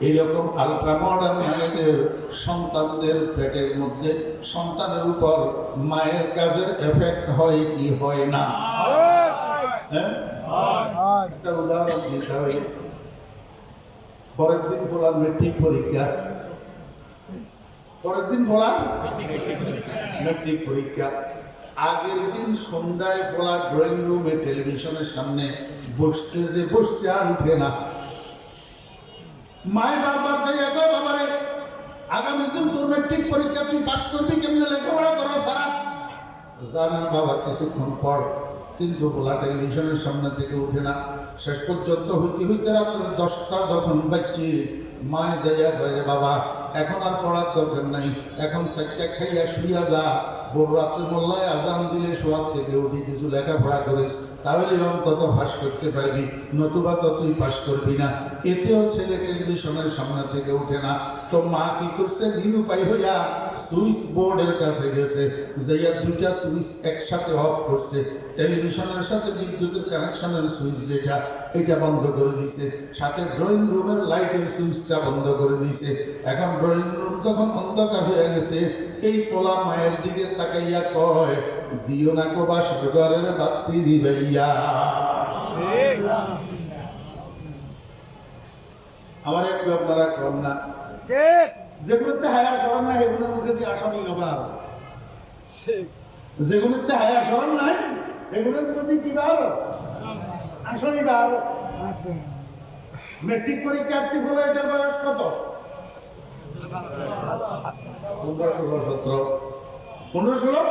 এইরকম আলট্রা মডার্ন মায়েদের সন্তানদের পেটের মধ্যে সন্তানের উপর মায়ের কাজের এফেক্ট হয় কি হয় না? একটা উদাহরণ দিতে হয়। পরের দিন বলার মেট্রিক পরীক্ষা, পরের দিন বলার মেট্রিক পরীক্ষা। আগের দিন সন্ধ্যায় বলা ড্রয়িং রুমে টেলিভিশনের সামনে বসছে, যে বসছে আর উঠে না। মায় বারবার যাই একা, বাবারে আগামী দিন তোর মেট্রিক পরীক্ষা, তুই পাস করবি কেমনে, লেখাপড়া করা সারা জানা বাবা, কিছুক্ষণ পর। কিন্তু বলা টেলিভিশনের সামনে থেকে উঠে না। শেষ পর্যন্ত হইতে হইতে রাত্রে 10টা যখন বাচ্চি, মায় যাইয়া কয়ে, বাবা এখন আর পড়ার দরকার নাই, এখন চারটা খাইয়া শুইয়া যা। বড় রাত্রে মোল্লায় আজান দিলে শোয়ার থেকে উঠি কিছু লেখাপড়া করিস, তাহলে অন্তত পাস করতে পারবি, নতুবা তো তুই পাস করবি না। এতেও ছেলে টেলিভিশনের সামনে থেকে উঠে না। তো মা কি করছে, নিরুপায় হইয়া সুইচ বোর্ডের কাছে গেছে, যাইয়া দুইটা সুইচ একসাথে অফ করছে। টেলিভিশনের সাথে বিদ্যুতের কানেকশনের সুইচ যেটা, এটা বন্ধ করে দিয়েছে। সাথে ড্রয়িং রুমের লাইটের সুইচটা বন্ধ করে দিয়েছে। এখন ড্রয়িং রুম যখন অন্ধকার হয়ে গেছে, এই পোলা মায়ের দিকে তাকাইয়া কয়, দিও না কো বাসর ঘরের বাতি নিবাইয়া। আমার একটু আপনারা কম না, যেগুলোতে হায়া সরম নাই এগুলোর মুখে দিয়ে আসামি হবা, যেগুলোতে হায়া সরম নাই এগুলোর প্রতি কি বার আসামি বার। মেট্রিক পরীক্ষার্থী বলে এটার বয়স কত? 15, 16, 17, 15, 16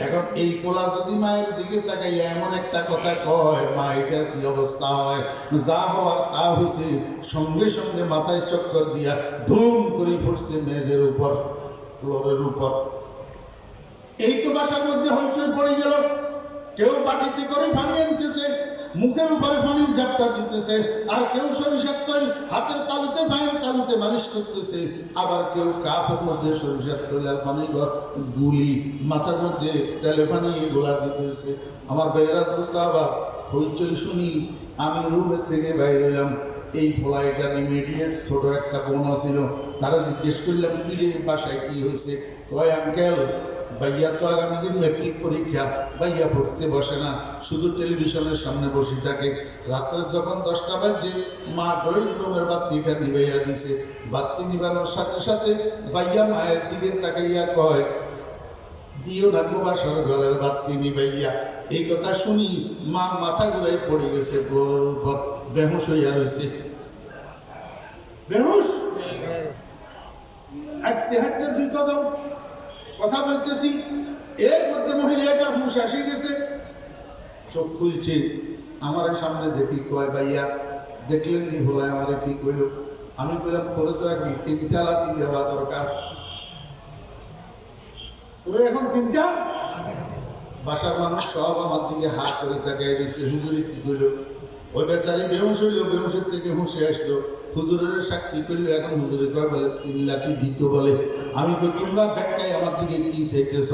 এখন এই পোলা যদি মায়ের দিকে তাকাইয়া এমন একটা কথা কয়, মা এটার কি অবস্থা হয়? যা হওয়ার তা হয়েছে, সঙ্গে সঙ্গে মাথায় চক্কর দিয়া ধুম করে পড়ছে মেঝের উপর, ফ্লোরের উপর। এই তো বাসার মধ্যে হইচই পড়ে গেল। কেউ বাটিতে করে পানি আনতেছে, মুখের উপরে পানির ঝাপটা দিতেছে, আর কেউ সরিষার তেল হাতের তালুতে পায়ের তালুতে মালিশ করতেছে, আবার কেউ কাপের মধ্যে সরিষার তেল আর পানি গুলি মাথার মধ্যে তেলে পানি গোলা দিতেছে। আমার ভাইয়েরা দোস্ত আবার হইচই শুনি আমি রুমের থেকে বাইরে এলাম। এই ফ্লাইটার ইমিডিয়েট ছোট একটা বোন ছিল, তারা জিজ্ঞেস করলাম কি রে বাসায় কি হয়েছে? কয় আঙ্কেল ভাইয়া তো আগামী দিন ম্যাট্রিক পরীক্ষা, ভাইয়া পড়তে বসে না, শুধু টেলিভিশনের সামনে বসে থাকে। রাত্রে যখন 10টা বাজে মা ড্রয়িং রুমের বাতিটা নিভাইয়া দিছে। বাতি নিবানোর সাথে সাথে ভাইয়া মায়ের দিকে তাকাইয়া কয় দিও না গো বাসার ঘরের বাতি নিভাইয়া। এই কথা শুনি মা মাথা ঘুরাই পড়ে গেছে, বেহুশ হইয়া রয়েছে। বেহুশ হাঁটতে হাঁটতে 2 কদম কথা বলতেছি, এর মধ্যে মহিলাটা হুঁশ আসে গেছে, চোখ খুলছে, আমার সামনে দেখি কয় ভাইয়া দেখলেন নি ভোলায় আমারে কি কইল? আমি কইলাম তোরে তো এখন 3টা লাথি দেওয়া দরকার। তোরে এখন 3টা? বাসার মানুষ সব আমার দিকে হাত করে তাকাই দিয়েছে, হুজুরে কি কইল? ওই বেচারি বেহুশ হইল, বেহুশের থেকে হুঁশে আসলো, হুজুরের সাক্ষী করলো। এখন হুজুরে কয় বলে 3 লাথি দিত বলে। আমি কই তোমরা ব্যাখ্যায় আমার দিকে কি চাইতেছ?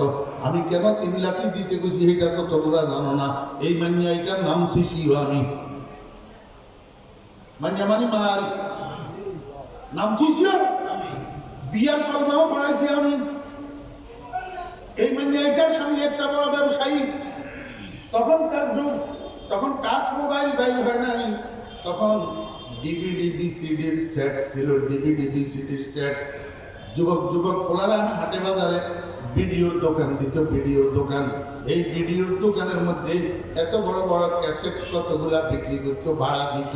আমি কেন 3 লাথি দিতে গেছি এটা তো তোমরা জানো না। এই মান্যা এটার নাম থুইছিও আমি, মান্যা মানে মার নাম থুইছিও, বিয়ার কলমাও পড়াইছি আমি। এই মান্যা এটার সঙ্গে একটা বড় ব্যবসায়ী, তখনকার যুগ, তখন টাচ মোবাইল বাইর হয় নাই, তখন ডিভিডি ভিসিডির সেট ছিল, ডিভিডি ভিসিডির সেট। যুবক যুবক পোলারা হাটে বাজারে ভিডিওর দোকান দিত, ভিডিওর দোকান। এই ভিডিওর দোকানের মধ্যে এত বড় বড় ক্যাসেট কতগুলা বিক্রি করত, ভাড়া দিত,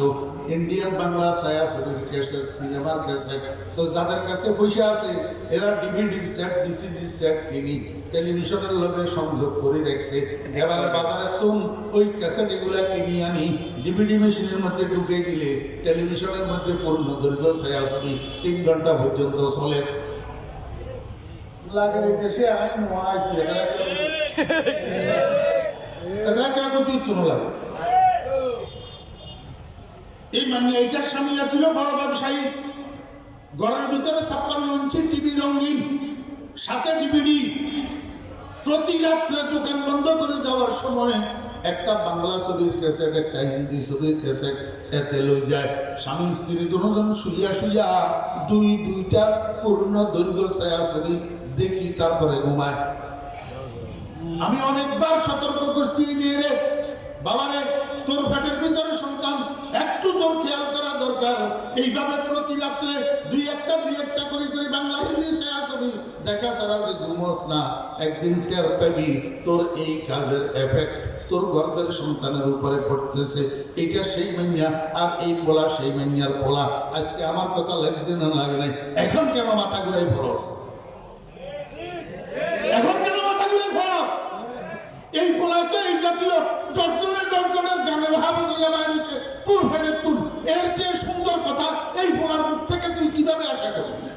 ইন্ডিয়ান বাংলা ছায়াছবির ক্যাসেট, সিনেমার ক্যাসেট। তো যাদের কাছে পয়সা আছে এরা ডিভিডির সেট ভিসিডির সেট কিনি টেলিভিশনের লগে সংযোগ করে রাখছে। এবারে বাজারে তুম ওই ক্যাসেট এগুলা কিনে আনি ডিভিডি মেশিনের মধ্যে ঢুকে দিলে টেলিভিশনের মধ্যে পূর্ণ দৈর্ঘ্য ছায়াছবি 3 ঘন্টা পর্যন্ত চলে। লাগের এই দেশে আইন হয়েছে, এটা কেন তুই লাগে? এই মানে এইটার স্বামী ছিল বড় ব্যবসায়ী, ঘরের ভিতরে 56 ইঞ্চি টিভি রঙিন, সাথে ডিভিডি। প্রতি রাত্রে দোকান বন্ধ করে যাওয়ার সময় একটা বাংলা ছবির ক্যাসেট, একটা হিন্দি ছবির ক্যাসেট এতে লই যায়। স্বামী স্ত্রী দুজন শুইয়া শুইয়া 2-2টা পূর্ণ দৈর্ঘ্য ছায়াছবি দেখি, তারপরে ঘুমায়। আমি অনেকবার সতর্ক করছি মেয়েরে, বাবারে তোর পেটের ভিতরে সন্তান, একটু তোর খেয়াল করা দরকার। এইভাবে প্রতি রাত্রে 2-1টা করে বাংলা হিন্দি ছায়াছবি দেখা ছাড়া যে ঘুমোস না, একদিন টের পাবি তোর এই কাজের এফেক্ট তোর গর্ভের সন্তানের উপরে পড়তেছে। এটা সেই মাইয়া, আর এই পোলা সেই মাইয়ার পোলা। আজকে আমার কথা লাগছে না লাগে নাই? এখন কেন মাথা ঘুরাই পড়স? এখন কেন মাথা ঘুরে পড়স? এই পোলাকে এই জাতীয় দর্শনের গানের ভাব নিয়ে বাইরেছে, তুল ফেলে তুল। এর যে সুন্দর কথা এই পোলার মুখ থেকে তুই কিভাবে আশা করবি?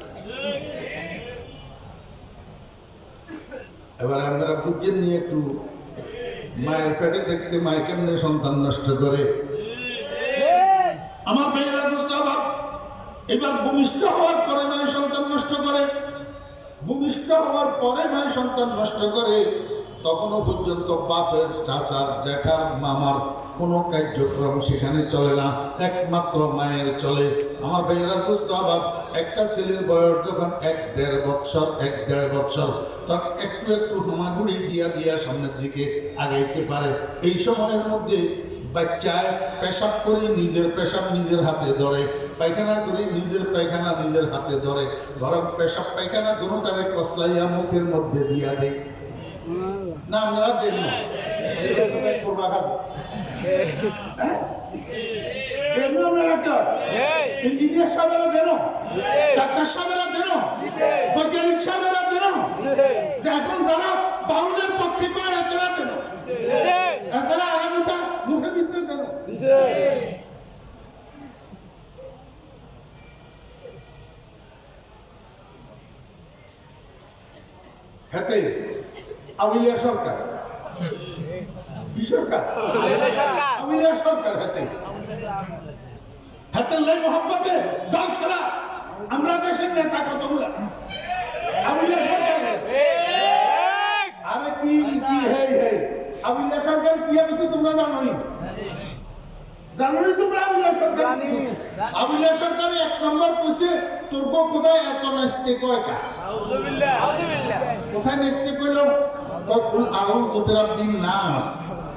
এবার আমরা বুঝছেন নিয়ে একটু মায়ের পেটে দেখতে মায় কেমনে সন্তান নষ্ট করে। আমার মেয়েরা বুঝতে অভাব, এবার ভূমিষ্ঠ হওয়ার পরে মায়ের সন্তান নষ্ট করে, ভূমিষ্ঠ হওয়ার পরে মায়ের সন্তান নষ্ট করে। তখনও পর্যন্ত বাপের, চাচার, জ্যাঠার, মামার কোনো কার্যক্রম সেখানে চলে না, একমাত্র মায়ের চলে। আমার ভাইয়েরা বুঝতে অভাব, একটা ছেলের বয়স যখন 1-1.5 বৎসর, 1-1.5 বৎসর, তখন একটু একটু হামাগুড়ি দিয়া সামনের দিকে আগাইতে পারে। এই সময়ের মধ্যে বাচ্চায় পেশাব করে নিজের পেশাব নিজের হাতে ধরে, পায়খানা করে নিজের পায়খানা নিজের হাতে ধরে, গরম পেশাব পায়খানা দুটোটারে কসলাইয়া মুখের মধ্যে দিয়া দেয়। না আপনারা দেন না, ইঞ্জিনিয়ার সাহেবেরা দেন, ডাক্তার সাহেবেরা দেন, বৈজ্ঞানিক সাহেবেরা দেন, এখন যারা বাউলের পক্ষে করে এরা দেন, এরা আগামীটা মুখের ভিতরে দেন। হাতে আউলিয়া সরকার, কি সরকার? আউলিয়া সরকার হাতে হাতে লাই মোহাম্মতে দল খেলা আমরা দেশের নেতা কতগুলা আউলিয়া সরকার আরে কি কি হে আউলিয়া সরকার কি আছে তোমরা জানোই জানোই তোমরা আউলিয়া সরকার আউলিয়া সরকার এক নম্বর কইছে তোর কোথায় এত নাচতে কয়টা কোথায় নাচতে কইলো কুল আউযু বিরাব্বিন নাস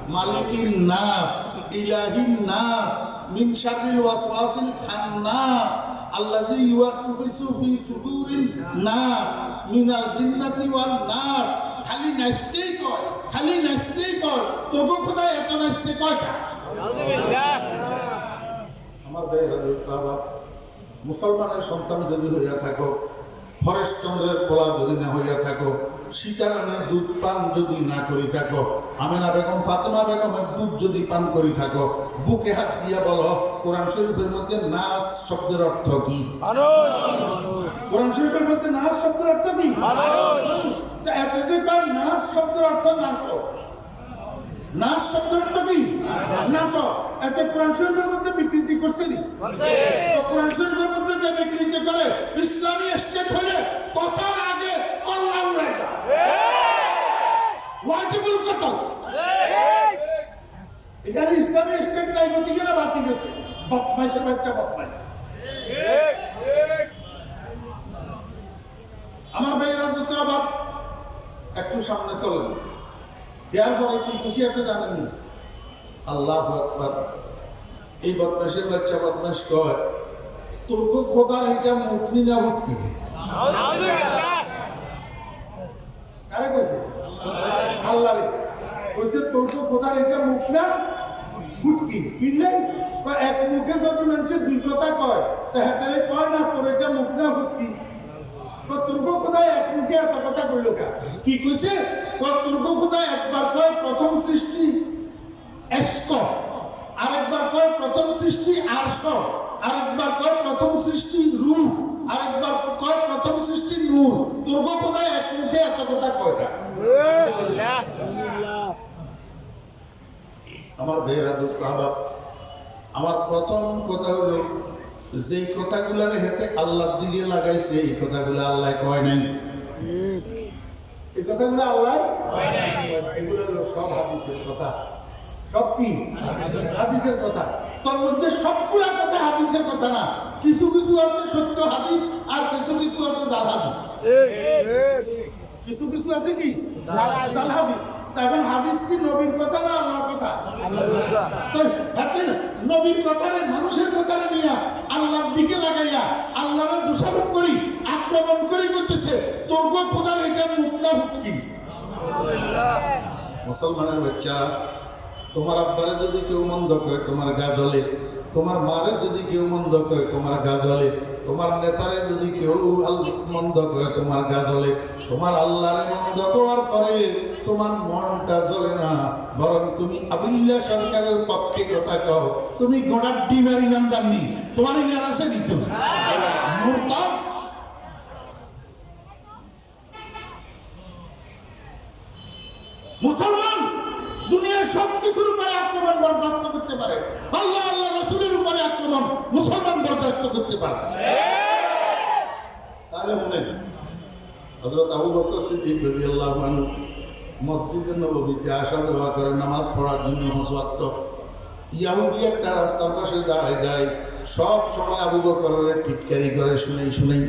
মালিকিন নাস ইলাহিন নাস মিন শাররিল ওয়াসওয়াসিল খান্নাস আল্লাযী ইউওয়াসওয়িসু ফি সুদুরিন নাস মিনাল জিন্নাতি ওয়ান নাস খালি নাচতেই কয় তোর কোথায় এত নাচতে কয়টা আমার মুসলমানের সন্তান যদি হইয়া থাকো হরেশচন্দ্রের পোলা যদি না হইয়া থাকো সীতারামের দুধ পান যদি না করি থাকো আমেনা বেগম ফাতেমা বেগমের দুধ যদি পান করি থাকো বুকে হাত দিয়া বলো কোরআন শরীফের মধ্যে নাস শব্দের অর্থ কি কোরআন শরীফের মধ্যে নাস শব্দের অর্থ কি এত যে কয় নাস শব্দের অর্থ নাচো নাচ শব্দের অর্থ কি নাচো এতে কোরআন শরীফের মধ্যে বিকৃতি করছে নি তো কোরআন শরীফের মধ্যে যে বিকৃতি করে ইসলামী স্টেট হয়ে কথার আগে আল্লাহ উড়ায় ওয়াজিবুল কতল এখানে ইসলামী স্টেট নাই গতিকে না বাঁচি গেছে বদমাইশের বাচ্চা বদমাই আমার ভাইয়েরা দুস্তরা বাপ একটু সামনে চলেন দেওয়ার পরে কি খুশি আছে জানেননি আল্লাহু আকবার এই বদমাশের বাচ্চা বদমাশ কয় তোর খোদার এটা মুখনি না হুটকি কারে কইছে আল্লাহ রে কইছে তোর খোদার এটা মুখ না হুটকি বুঝলেন এক মুখে যদি মানুষের দুই কথা কয় তা হাতে কয় না তোর এটা মুখ না হুটকি তুর্ক খোদায় এক মুখে এত কথা কইল কি কইছে তুর্ক খোদায় একবার কয় প্রথম সৃষ্টি এস্ক আরেকবার কয় প্রথম সৃষ্টি আরশ আরেকবার কয় প্রথম সৃষ্টি রূহ আরেকবার কয় প্রথম সৃষ্টি নূর তুর্ক খোদায় এক মুখে এত কথা কয় আমার ভাইয়েরা দোস্ত আহবাব আমার প্রথম কথা হলো যে কথাগুলার হাতে আল্লাহ দিকে লাগাইছে এই কথাগুলো আল্লাহ কয় নাই এই কথাগুলো আল্লাহ কয় নাই এগুলো হলো সব হাদিসের কথা সব কি হাদিসের কথা তোর মধ্যে সবগুলা কথা হাদিসের কথা না কিছু কিছু আছে সত্য হাদিস আর কিছু কিছু আছে জাল হাদিস কিছু কিছু আছে কি জাল হাদিস এখন হাদিস কি নবীর কথা না আল্লাহর কথা তো হাতে নবীর কথারে মানুষের কথারে নিয়া আল্লাহর দিকে লাগাইয়া আল্লাহরে দোষারোপ করি আক্রমণ করি করতেছে তোর খোদার এটা মুখটা হুটকি মুসলমানের বাচ্চা তোমার আব্বারে যদি কেউ মন্দ করে তোমার গা জ্বলে তোমার মারে যদি কেউ মন্দ করে তোমার গা জ্বলে তোমার নেতারে যদি কেউ মন্দ করে তোমার গা জ্বলে তোমার আল্লাহরে মন্দ করার পরে তোমার মনটা জ্বলে না বরং তুমি আবুল্লাহ সরকারের পক্ষে কথা কও তুমি গোড়ার ডিমের ইমানদার নি তোমার ইমান আছে নি তুমি মুরতাদ মুসলমান দুনিয়ার সবকিছুর উপরে আক্রমণ বরদাস্ত করতে পারে আল্লাহ আল্লাহ রাসূলের উপরে আক্রমণ মুসলমান বরদাস্ত করতে পারে তাহলে মনে হযরত আবু বকর সিদ্দিক রাদিয়াল্লাহু আনহু মসজিদে নববীতে আসা যাওয়া করে নামাজ পড়ার জন্য মসওয়াক্ত ইহুদি একটা রাস্তার পাশে দাঁড়ায় সব সময় আবু বকরের টিটকারি করে শুনেই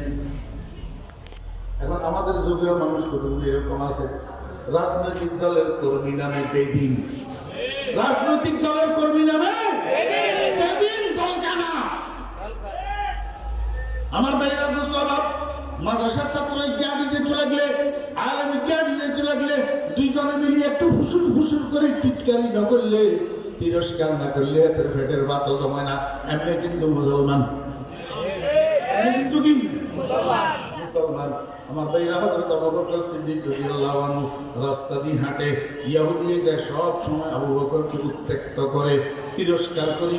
এখন আমাদের যুগের মানুষ কতগুলো এরকম আছে রাজনৈতিক দলের কর্মী নামে বেদিন রাজনৈতিক দলের কর্মী নামে বেদিন দলকানা আমার ভাইরা দোস্ত বাপ মাদ্রাসার ছাত্র জ্ঞান দিতে লাগলে আলেম জ্ঞান দিতে লাগলে দুইজনে মিলিয়ে একটু ফুসুর করে টিটকারি না করলে তিরস্কার না করলে এদের পেটের ভাত জমায় না এমনি কিন্তু মুসলমান কিন্তু কি মুসলমান আমার ভাইরা হযরত আবু বকর সিদ্দিক রাদিয়াল্লাহু আনহু রাস্তা দিয়ে হাঁটে ইহুদিরা সব সময় আবু বকরকে উত্ত্যক্ত করে তিরস্কার করি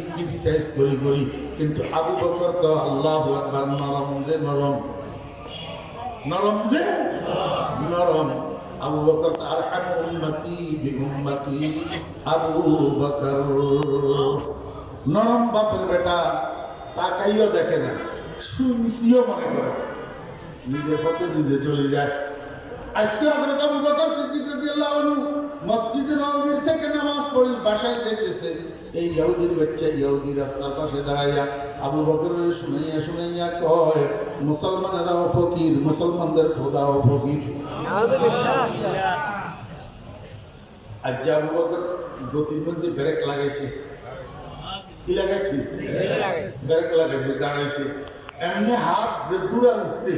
ক্রিটিসাইজ করি কিন্তু আবু বকর তো আল্লাহু আকবার নরম যে আবু বকর আরহামু উম্মতি বিউম্মতি আবু বকর। নরম বাপের বেটা তাকাইও দেখে না, শুনছিও মনে করে, নিজের পথে নিজে চলে যায়। আজকে হযরত আবু বকর সিদ্দিক রাদিয়াল্লাহু আনহু মসজিদে নববীর থেকে নামাজ পড়ি বাসায় যেতেছে, এই ইহুদির বাচ্চা ইহুদি রাস্তার পাশে দাঁড়াইয়া আবু বকরের শুনাইয়া কয়, মুসলমানেরাও ফকির, মুসলমানদের খোদাও ফকির। আজ আবু বকর গতির মধ্যে ব্রেক লাগাইছে, কি লাগাইছে? ব্রেক লাগাইছে, দাঁড়াইছে, এমনি হাত দূরা উঠছে,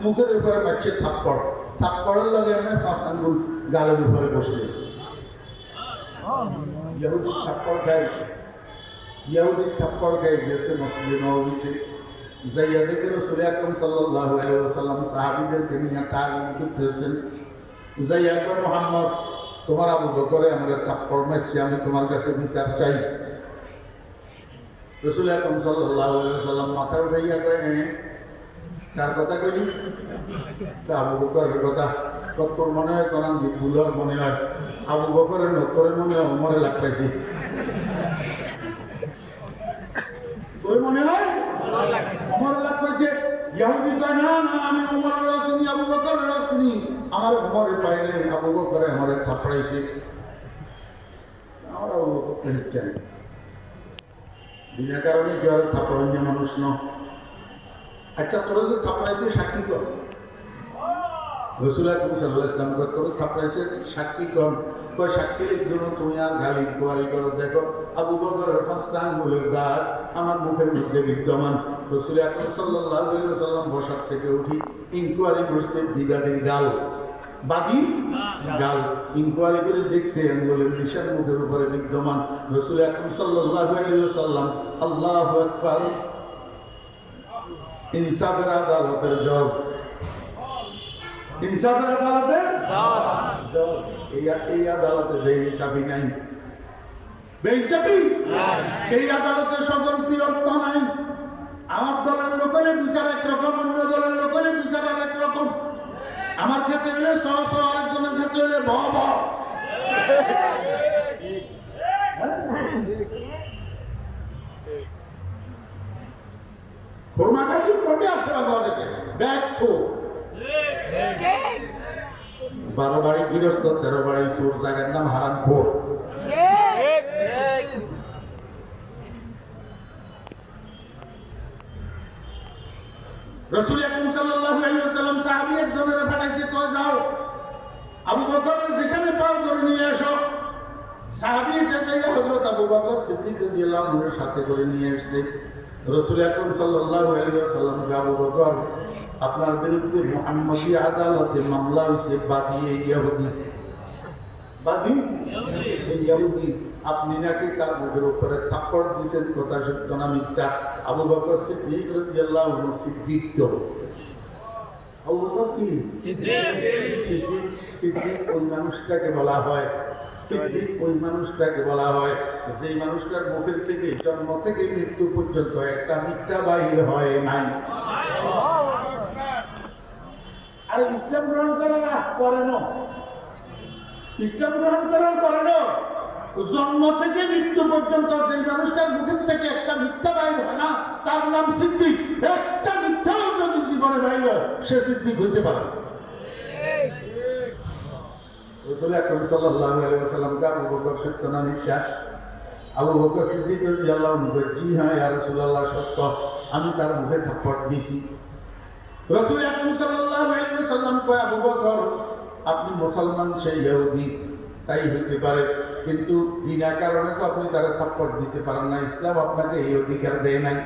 মুখের উপরে মারছে থাপ্পড়, থাপ্পড়ের লগে এমনি 5 আঙ্গুল গালের উপরে বসে গেছে। ইহুদি থাপ্পড় গায়ে গেছে মসজিদে নববীতে, যাইয়া দেখে রাসূল আকরাম সাল্লাল্লাহু আলাইহি ওয়াসাল্লাম সাহাবীদেরকে নিয়ে তালিম করতেছেন। যাইয়া কয়, মুহাম্মদ, তোমার আবু বকরে আমার থাপ্পড় মারছে, আমি তোমার কাছে বিচার চাই। রাসূল আকরাম সাল্লাল্লাহু আলাইহি ওয়াসাল্লাম মাথা উঠাইয়া কয়, কার কথা কইলি? আবু বকরের কথা। তোর মনে হয় কোরআন দি ভুলর মনে হয়, আবু বকরের নতরে মনে হয় ওমরে লাগ পাইছি। তোর মনে হয় ওমরে লাগ পাইছে? ইহুদি কয়, না না, আমি ওমরের আসিনি, আবু বকরের আসিনি, আমার ওমরে পাই নাই, আবু বকরে আমারে থাপড়াইছে। আমরা আবু বকর চাই বিনা কারণে কি আর থাপড়াইছে মানুষ ন? আচ্ছা, তোরা যে থাপড়াইছে সাক্ষী কর। রাসূল আকরাম সাল্লাল্লাহু আলাইহি ওয়াসাল্লাম কয়, তোরা থাপড়াইছে সাক্ষী কর। কয়, সাক্ষী লিখজন্য তুমি আর গালি কোয়ারি করো, দেখো আবু বকরের 5টা আঙ্গুলের দাগ আমার মুখের মধ্যে বিদ্যমান। রাসূল আকরাম সাল্লাল্লাহু আলাইহি ওয়াসাল্লাম বসার থেকে উঠি ইনকোয়ারি করছে বিবাদীর গাল, বাদী গাল ইনকোয়ারি করে দেখছে আঙ্গুলের নিশান মুখের উপরে বিদ্যমান। রাসূল আকরাম সাল্লাল্লাহু আলাইহি ওয়াসাল্লাম, আল্লাহু আকবার, ইনসাফের আদালতের জজ, ইনসাফের আদালতের জজ, এই আদালতে বেইনসাফি নাই, বেইনসাফি এই আদালতে স্বজনপ্রিয়তা নাই। আমার দলের লোকের বিচার একরকম, অন্য দলের লোকের বিচার আর একরকম। আমার ক্ষেত্রে হলে স স, আরেকজনের ক্ষেত্রে হলে ভ ভ। খুরমা খাসি কোটে আসতে হবে, দেখছো 12 বাড়ি গৃহস্থ, 13 বাড়ি চোর, জায়গার নাম হারামখোর। রাসূল আকরাম সাল্লাল্লাহু আলাইহি ওয়াসাল্লাম সাহাবী একজনের পাঠাইছে, কয় যাও আবু বকরের যেখানে পাও ধরে নিয়ে আসো। সাহাবী যাইয়া হযরত আবু বকর সিদ্দিক রাদিয়াল্লাহু আনহুর সাথে করে নিয়ে আসছে। রাসূল আকরাম সাল্লাল্লাহু আলাইহি ওয়াসাল্লাম, আবু বকর, আপনার বিরুদ্ধে মুহাম্মদী আদালতে মামলা হয়েছে, বাদী ইহুদি, বাদী ইহুদি, আপনি নাকি তার মুখের উপরে থাপ্পড় দিয়েছেন, কথা সত্য না মিথ্যা? আবু বকর সিদ্দিক রাদিয়াল্লাহু আনহু, সিদ্দিক তো আবু বকর কি সিদ্দিক? সিদ্দিক ওই মানুষটাকে বলা হয়, সিদ্দিক ওই মানুষটাকে বলা হয় যেই মানুষটার মুখের থেকে জন্ম থেকে মৃত্যু পর্যন্ত একটা মিথ্যা বাহির হয় নাই। আর ইসলাম গ্রহণ করার পরে না, ইসলাম গ্রহণ করার পরে না, জন্ম থেকে মৃত্যু পর্যন্ত যেই মানুষটার মুখের থেকে একটা মিথ্যা বাহির হয় না, তার নাম সিদ্দিক। একটা মিথ্যাও যদি জীবনে বাহির হয়, সে সিদ্দিক হইতে পারে। রাসূল আকরাম সাল্লাল্লাহু আলাইহি ওয়াসাল্লাম কে আবু বকর সত্য না মিথ্যা? আবু বকর সিদ্দিক রাদিয়াল্লাহু আনহু, জি হ্যাঁ ইয়া রাসূলুল্লাহ, সত্য, আমি তার মুখে থাপ্পড় দিয়েছি। রাসূল আকরাম সাল্লাল্লাহু আলাইহি ওয়াসাল্লাম কয়, আবু বকর, আপনি মুসলমান, সেই ইহুদি, তাই হইতে পারে, কিন্তু বিনা কারণে তো আপনি তারা থাপ্পড় দিতে পারেন না। ইসলাম আপনাকে এই অধিকার দেয় নাই,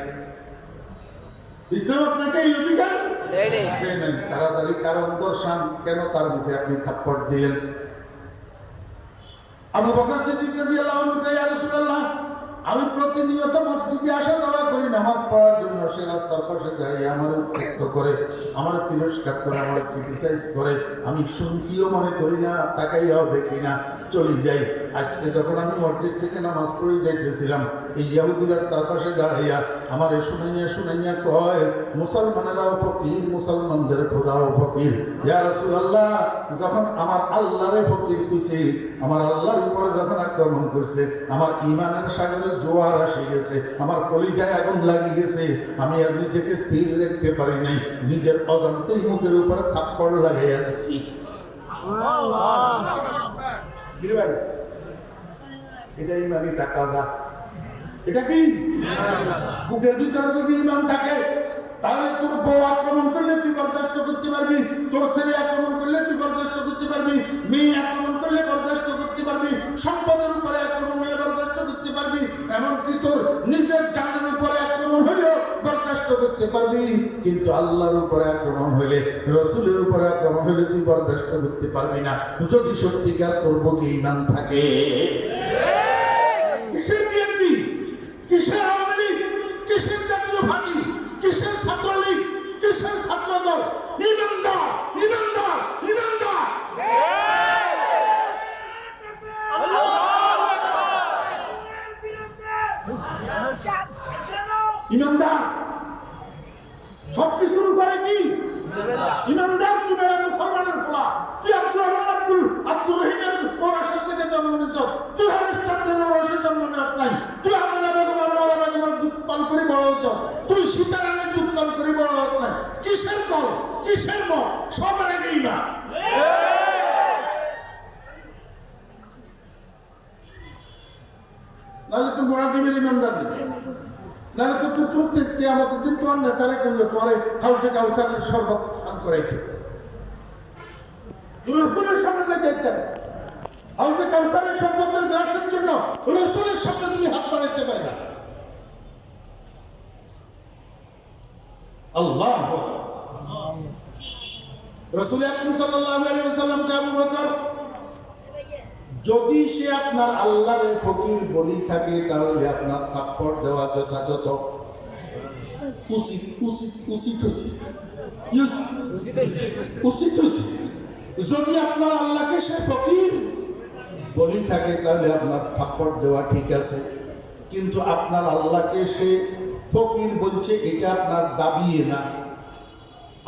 ইসলাম আপনাকে এই অধিকার দেয় নাই। তাড়াতাড়ি কারণ দর্শান, কেন তার মুখে আপনি থাপ্পড় দিলেন? আবু বকর সিদ্দিক রাদিয়াল্লাহু আনহু, ইয়া রাসূলুল্লাহ, আমি প্রতিনিয়ত মসজিদে আসা যাওয়া করি নামাজ পড়ার জন্য। সে রাস্তার পাশে দাঁড়িয়ে আমার উত্ত্যক্ত করে, আমার তিরস্কার করে, আমার ক্রিটিসাইজ করে। আমি শুনছিও মনে করি না, তাকাইয়াও দেখি না, চলে যাই। আজকে যখন আমি মসজিদ থেকে নামাজ পড়ে যাইতেছিলাম, এই ইহুদি রাস্তার পাশে দাঁড়াইয়া আমার শুনাইয়া কয়, মুসলমানেরাও ফকির, মুসলমানদের খোদাও ফকির। ইয়া রাসূলুল্লাহ, যখন আমার আল্লাহরে ফকির কইছে, আমার আল্লাহর উপরে যখন আক্রমণ করছে, আমার ঈমানের সাগরে জোয়ার আসে গেছে, আমার কলিজায় আগুন লাগিয়ে গেছে, আমি আর নিজেকে স্থির রাখতে পারি নাই, নিজের অজান্তেই মুখের উপরে থাপ্পড় লাগাইয়া দিছি। এটা ইমানি টাকা না, এটা কি বুকের ভিতরে যদি ইমান থাকে, তাহলে তোর বউ আক্রমণ করলে তুই বরদাস্ত করতে পারবি, তোর ছেলে আক্রমণ করলে তুই বরদাস্ত করতে পারবি, মেয়ে আক্রমণ করলে বরদাস্ত করতে পারবি, সম্পদের উপরে আক্রমণ হলে বরদাস্ত করতে পারবি, এমনকি তোর নিজের জানের উপরে আক্রমণ হলেও বরদাস্ত করতে পারবি। কিন্তু আল্লাহর উপরে আক্রমণ হলে, রসুলের উপরে আক্রমণ হলে তুই বরদাস্ত করতে পারবি না, যদি সত্যিকার তোর বুকে ঈমান থাকে। কিসের বিএনপি, কিসের আওয়ামী লীগ, কিসের জাতীয় পার্টি, কিসের ছাত্রলীগ, কিসের ছাত্রদল? ইমানদার, ইমানদার, ইমানদার। ইমানদার সবকিছুর উপরে কি ইমানদার? তুই বেড়া মুসলমানের পোলা, তুই আব্দুর রহমান আব্দুর রহিমের ওরাসের থেকে জন্ম নিয়েছ, তুই হরিশ চন্দ্রের ওরাসে জন্ম নেওয়ার নাই, তুই আমেনা বেগমের মৌলা বেগমের দুধ পান করে বড় হয়েছ, তুই সীতারামের দুধ পান করে বড় হত নাই। কিসের দল, কিসের মত? সবার আগেই না। নাহলে তুই গোড়া দিবের ইমানদার নেই, নাহলে তো তুই আমাদের দিন তোমার নেতারা করিও তোমার হাউসে কাউসারের শরবত পান করাইতে, রসুলের সামনে যাইতেন, হাউসে কাউসারের শরবতের গ্লাসের জন্য রসুলের সামনে যদি হাত বাড়াইতে পারে না। আল্লাহ রাসূল আকরাম সাল্লাল্লাহু আলাইহি ওয়াসাল্লামকে আবু বকর, যদি সে আপনার আল্লাহর ফকির বলি থাকে, তাহলে আপনার থাপ্পড় দেওয়া যথাযথ উচিত উচিত উচিত উচিত উচিত। যদি আপনার আল্লাহকে সে ফকির বলি থাকে, তাহলে আপনার থাপ্পড় দেওয়া ঠিক আছে। কিন্তু আপনার আল্লাহকে সে ফকির বলছে, এটা আপনার দাবি না।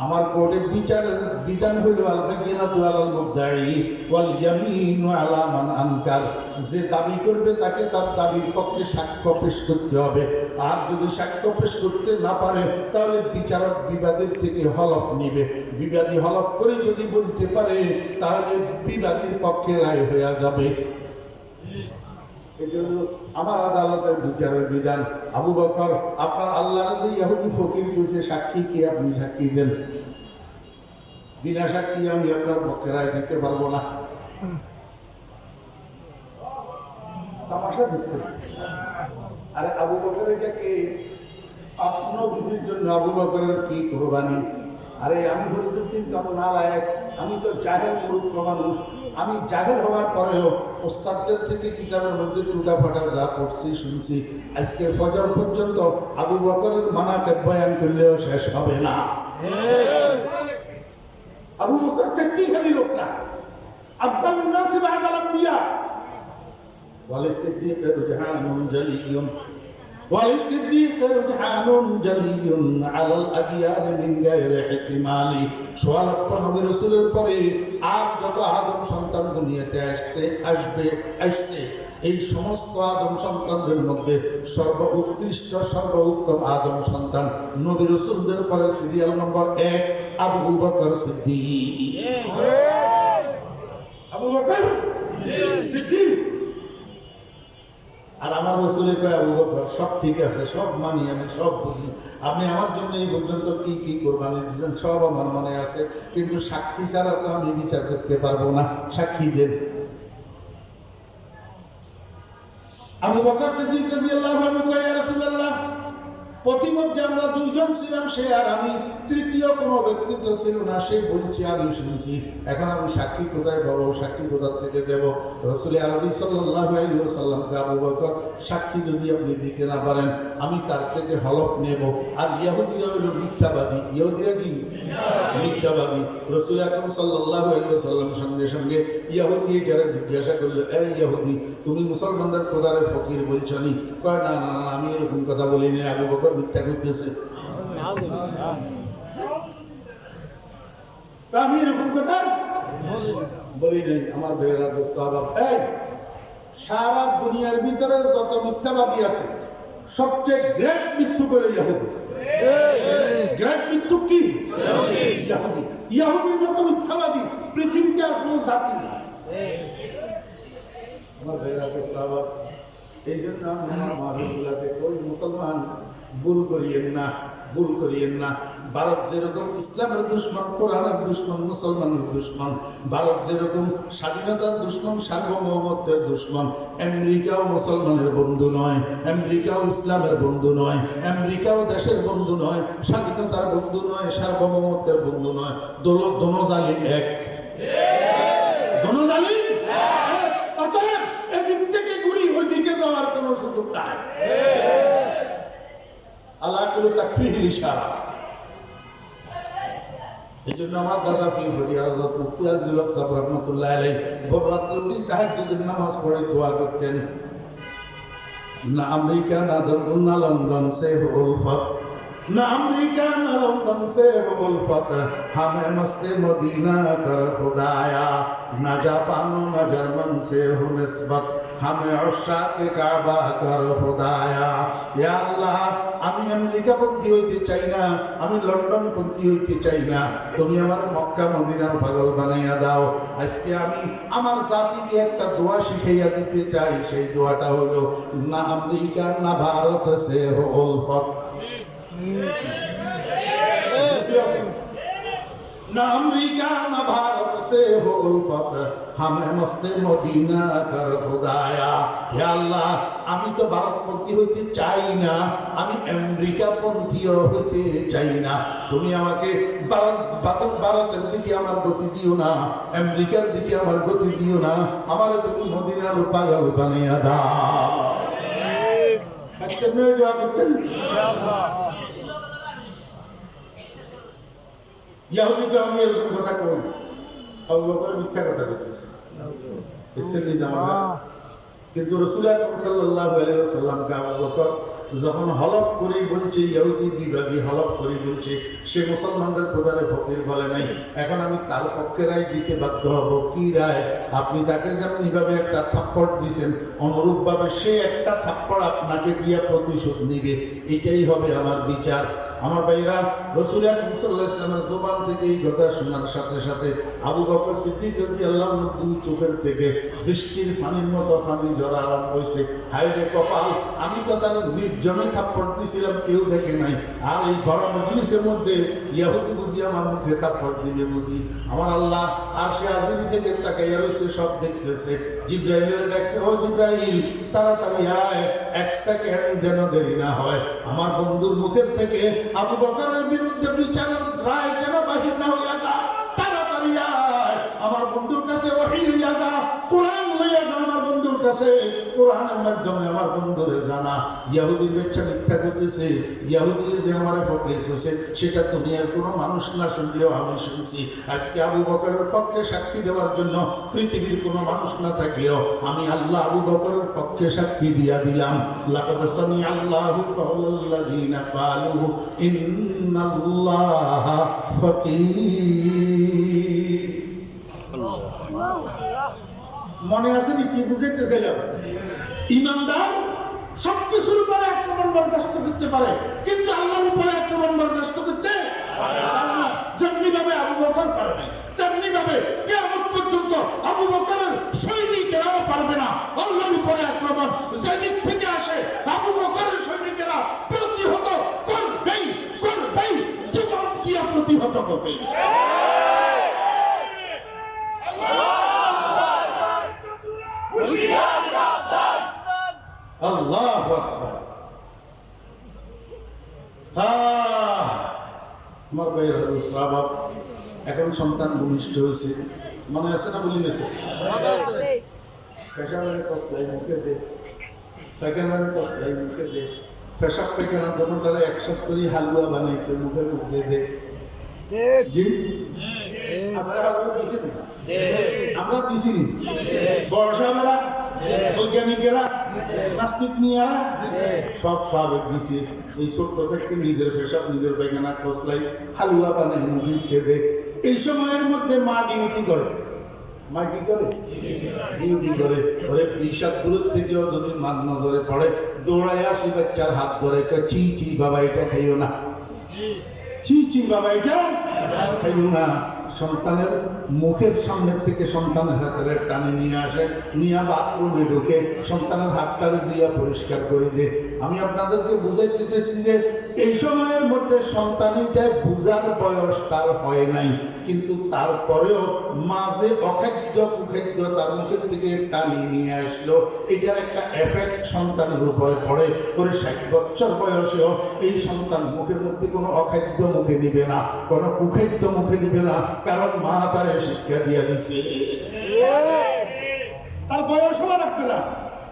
আমার কোর্টের বিচারের বিধান হইল আল-বায়িনাতু আলাল মুদ্দাঈ ওয়াল ইয়ামিনু আলা মান আনকার। যে দাবি করবে তাকে তার দাবির পক্ষে সাক্ষ্য পেশ করতে হবে, আর যদি সাক্ষ্য পেশ করতে না পারে, তাহলে বিচারক বিবাদের থেকে হলফ নিবে। বিবাদী হলফ করে যদি বলতে পারে, তাহলে বিবাদীর পক্ষে রায় হয়ে যাবে। এজন্য আমার আদালতের বিচারের বিধান। আবু বকর, আপনার আল্লাহর যে ইহুদি ফকির কইছে, সাক্ষী কি? আপনি সাক্ষী দেন। বিনা সাক্ষী আমি আপনার পক্ষে রায় দিতে পারবো না। তামাশা দেখছেন? আরে আবু বকর এটাকে আপনার বুঝির জন্য আবু বকরের কি কোরবানি? আরে আমি ফরিদুদ্দিন কেমন নালায়েক, আমি তো জাহেল মূর্খ মানুষ। আমি জাহেল হওয়ার পরেও ওস্তাদদের থেকে কিতাবের মধ্যে উল্টাপাল্টা যা পড়ছি শুনছি, আজকে ফজর পর্যন্ত আবু বকরের মানাকে বয়ান করলেও শেষ হবে না। আবু বকর চারটিখানি লোক না, আফজালুন নাস বা'দাল আম্বিয়া ওয়ালিসিদ্দিক রুজহানুন জালিয়ুন وللصديق رجحان جلي على الأديان من غير احتمال। সোয়ালক্ষ নবী রাসূলের পরে আর যত আদম সন্তান দুনিয়াতে আসছে, এই সমস্ত আদম সন্তানদের মধ্যে সর্বোৎকৃষ্ট সর্বোত্তম আদম সন্তান নবী রাসূলদের পরে সিরিয়াল নম্বর 1 আবু বকর সিদ্দিক। আবু বকর সিদ্দিক। আর আমার রসুলের কয় আবু বকর, সব ঠিক আছে, সব মানি, আমি সব বুঝি, আপনি আমার জন্য এই পর্যন্ত কি কি কোরবানি দিয়েছেন সব আমার মনে আছে, কিন্তু সাক্ষী ছাড়া তো আমি বিচার করতে পারবো না, সাক্ষী দেন। আবু বকর সিদ্দিক রাদিয়াল্লাহু আনহু কয়, ইয়া রাসূলুল্লাহ, প্রতিমধ্যে আমরা দুইজন ছিলাম, সে আর আমি, তৃতীয় কোনো ব্যক্তি তো ছিল না। সে বলছে, আমি শুনছি, এখন আমি সাক্ষী কোথায় পাবো, সাক্ষী কোথা থেকে দেব? রাসূল আরবি সাল্লাল্লাহু আলাইহি ওয়াসাল্লামকে, আবু বকর, সাক্ষী যদি আপনি দিতে না পারেন, আমি তার থেকে হলফ নেব। আর ইহুদিরা হইল মিথ্যাবাদী। ইহুদিরা কি? মিথ্যাবাদী। রাসূল আকরাম সাল্লাল্লাহু আলাইহি ওয়াসাল্লাম সঙ্গে সঙ্গে ইহুদি যারা জিজ্ঞাসা করলো, এই ইহুদি, তুমি মুসলমানদের খোদারে ফকির বলছো নি? কয়, না না না, আমি এরকম কথা বলি না, আবু বকর মিথ্যা করতেছে। আমি এরকম কথা বলি নাই। আমার ভাইয়েরা, দোস্ত, আবার এই সারা দুনিয়ার ভিতরে যত মিথ্যাবাদী আছে, সবচেয়ে গ্রেট মৃত্যু করে ইহুদি। গ্রেট মৃত্যু কি? ইহুদি। ইহুদির মতো মিথ্যাবাদী পৃথিবীতে আর কোনো জাতি নেই। আমার ভাইয়েরা, দোস্ত, আবার এই জন্য আমার মাহফিলগুলোতে কই, মুসলমান ভুল করিয়েন না, ভুল করিয়েন না। ভারত যেরকম ইসলামের দুশ্মন, কোরআনের দুশ্মন, মুসলমানের দুশ্মন, ভারত যেরকম স্বাধীনতার দুশ্মন, সার্বভৌমত্বের দুশ্মন, আমেরিকাও মুসলমানের বন্ধু নয়, আমেরিকাও ইসলামের বন্ধু নয়, আমেরিকাও দেশের বন্ধু নয়, স্বাধীনতার বন্ধু নয়, সার্বভৌমত্বের বন্ধু নয়। দোনো জালিম এক, দোনো জালিম এক। অতএব এদিক থেকে ঘুরি ওইদিকে যাওয়ার কোনো সুযোগ নাই। আল্লাহ কুলু তাকফিহিল ইশারা। এই জন্য আমার দাদা পীর ফটিয়ার হযরত মুফতি আজিজুল হক সাহেব রাহমাতুল্লাহ আলাইহি ভোর রাত্রে উঠে তাহাজ্জুদের নামাজ পড়ে দোয়া করতেন, না আমেরিকা না না লন্ডন সে উলফত, না আমেরিকা না লন্ডন সে উলফত, হামে মস্তে মদিনা কর খুদায়া, না জাপান না জার্মান সে হু নিসবত, হামে উশাকে কাবা কর খুদায়া। ইয়া আল্লাহ, আমি আমেরিকা পন্থী হইতে চাই না, আমি লন্ডন পন্থী হইতে চাই না, তুমি আমার মক্কা মদিনার পাগল বানাইয়া দাও। আজকে আমি আমার জাতিকে একটা দোয়া শিখাইয়া দিতে চাই, সেই দোয়াটা হলো, না আমেরিকা না ভারত সে হো উলফত, না আমেরিকা না ভারত সে হো উলফত, হামে মস্তে মদিনা কর খুদায়া। হে আল্লাহ, আমি তো ভারতপন্থী হইতে চাই না, আমি আমেরিকা পন্থীও হইতে চাই না, তুমি আমাকে ভারতের দিকে আমার গতি দিও না, আমেরিকার দিকে আমার গতি দিও না, আমার তুমি মদিনার পাগল বানিয়ে দাও। ইহুদিকে আমি এরকম কথা কই, আবু বকর মিথ্যা কথা বলতেছে, দেখছেন নি জামাটা? কিন্তু রাসূল আকরাম সাল্লাল্লাহু আলাইহি ওয়াসাল্লামকে আবু বকর যখন হলফ করেই বলছে, ইহুদি বিবাদী হলফ করে বলছে সে মুসলমানদের খোদারে ফকির বলে নাই, এখন আমি তার পক্ষে রায় দিতে বাধ্য হব। কি রায়? আপনি তাকে যেমন এইভাবে একটা থাপ্পড় দিয়েছেন, অনুরূপভাবে সে একটা থাপ্পড় আপনাকে দিয়ে প্রতিশোধ নিবে, এটাই হবে আমার বিচার। আমার ভাইরা, রাসূল আকরাম সাল্লাল্লাহু আলাইহি ওয়াসাল্লামের জবান থেকে এই কথা শোনার সাথে সাথে আবু বকর সিদ্দিক রাদিয়াল্লাহু আনহু দুই চোখের থেকে বৃষ্টির পানির মতো পানি ঝরা আরম্ভ হয়েছে। হায় রে কপাল, আমি তো তার নির্জনে থাপ্পড় দিয়েছিলাম, কেউ দেখে নাই, আর এই গরম মজলিসের মধ্যে ইহুদি বুঝি আমার মুখে থাপ্পড় দিবে বুঝি। আমার আল্লাহ আর সে আদিম থেকে তাকাইয়া রয়েছে, সব দেখতেছে। জিব্রাইলের ডাকছে, ও জিব্রাইল, তাড়াতাড়ি আয়, এক সেকেন্ড যেন দেরি না হয়, আমার বন্ধুর মুখের থেকে আবু বকরের বিরুদ্ধে বিচারের রায় যেন বাহির না হইয়া যায়, তাড়াতাড়ি আয়, আমার বন্ধুর কাছে ওহী লইয়া যা, কোরআন লইয়া যা আমার বন্ধুর কাছে, কোরআনের মাধ্যমে আমার বন্ধুরে জানা ইহুদির বেচ্চা মিথ্যা করতেছে, ইহুদি যে আমার ফকির কইছে সেটা দুনিয়ার কোনো মানুষ না শুনলেও আমি শুনছি। আজকে আবু বকরের পক্ষে সাক্ষী দেওয়ার জন্য পৃথিবীর কোনো মানুষ না থাকলেও আমি আল্লাহ আবু বকরের পক্ষে সাক্ষী দিয়া দিলাম। লাকাদ সামিআল্লাহু কাওলাল্লাযীনা ক্বালু ইন্নাল্লাহা ফকীর। মনে আছে নি কি বুঝাইতে চাইলাম? ইমানদার সবকিছুর উপরে আক্রমণ বরদাস্ত করতে পারে, কিন্তু আল্লাহর উপরে আক্রমণ বরদাস্ত করতে পারে না। যেমনি ভাবে আবু বকর পারে না, তেমনি ভাবে কিয়ামত পর্যন্ত আবু বকরের সৈনিকেরাও পারবে না আল্লাহর উপরে আক্রমণ। যেদিক থেকে আসে আবু বকরের সৈনিকেরা প্রতিহত করবেই, জীবন দিয়া প্রতিহত করবে। আল্লাহু আকবার। আমার ভাইয়ের ইসলাম এখন সন্তান ভূমিষ্ঠ হয়েছে, মনে আছে না? বলি গেছে পেশাব পায়খানা দোনোটারে একসাথে করে হালুয়া বানাইতে মুখের মধ্যে দে, জি আপনারা দিছেন আমরা দিছি বর্ষাবেলা বৈজ্ঞানিকেরা নাস্তিক নিয়ারা সব সাবেক দিছি এই ছোট্ট থেকে নিজের পেশাব নিজের পায়খানা খসলাই হালুয়া বানাই মুখি খেয়ে এই সময়ের মধ্যে মা ডিউটি করে মা কি করে ডিউটি করে ওরে পেশাব দূর থেকেও যদি মার নজরে পড়ে দৌড়ায় আসি বাচ্চার হাত ধরে চি চি বাবা এটা খাইও না চি চি বাবা এটা খাইও না সন্তানের মুখের সামনের থেকে সন্তানের হাতের টানে নিয়ে আসে নিয়ে বাথরুমে ঢুকে সন্তানের হাতটারে দিয়ে পরিষ্কার করে দিয়ে আমি আপনাদেরকে বুঝাইতে চেয়েছি যে এই সময়ের মধ্যে সন্তানিটা বুঝার বয়স তার হয় নাই কিন্তু তারপরেও মাঝে অখাদ্য কুখাদ্য তার মুখের থেকে টানি নিয়ে আসলো এটার একটা এফেক্ট সন্তানের উপরে পড়ে ওরে 60 বছর বয়সেও এই সন্তান মুখের মধ্যে কোনো অখাদ্য মুখে নিবে না কোনো কুখাদ্য মুখে নিবে না কারণ মা তারে শিক্ষা দিয়ে দিছে তার বয়স হওয়া লাগবে না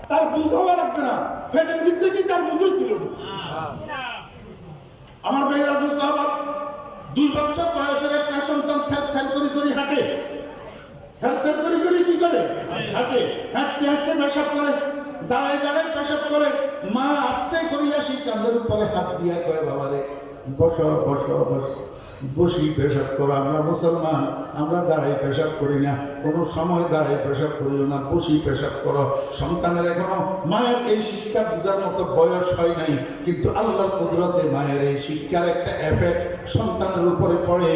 তার বুঝ হওয়া লাগবে না পেটের ভিতরে কি তার বুঝ ছিল আমার ভাইরা দোস্ত আবার 2 বছর বয়সের একটা সন্তান থ্যাল করে করে হাঁটে থ্যাল করে কি করে হাঁটে হাঁটতে হাঁটতে পেশাব করে দাঁড়ায় দাঁড়ায় পেশাব করে মা আস্তে করিয়া সেই কাঁধের উপরে হাত দিয়া কয় বাবারে বসো বসো বসো বসি পেশাব করো আমরা মুসলমান আমরা দাঁড়াই পেশাব করি না কোনো সময় দাঁড়াই পেশাব করিও না বসি পেশাব করো সন্তানের এখনো মায়ের এই শিক্ষা বোঝার মতো বয়স হয় নাই কিন্তু আল্লাহর কুদরতে মায়ের এই শিক্ষার একটা এফেক্ট সন্তানের উপরে পড়ে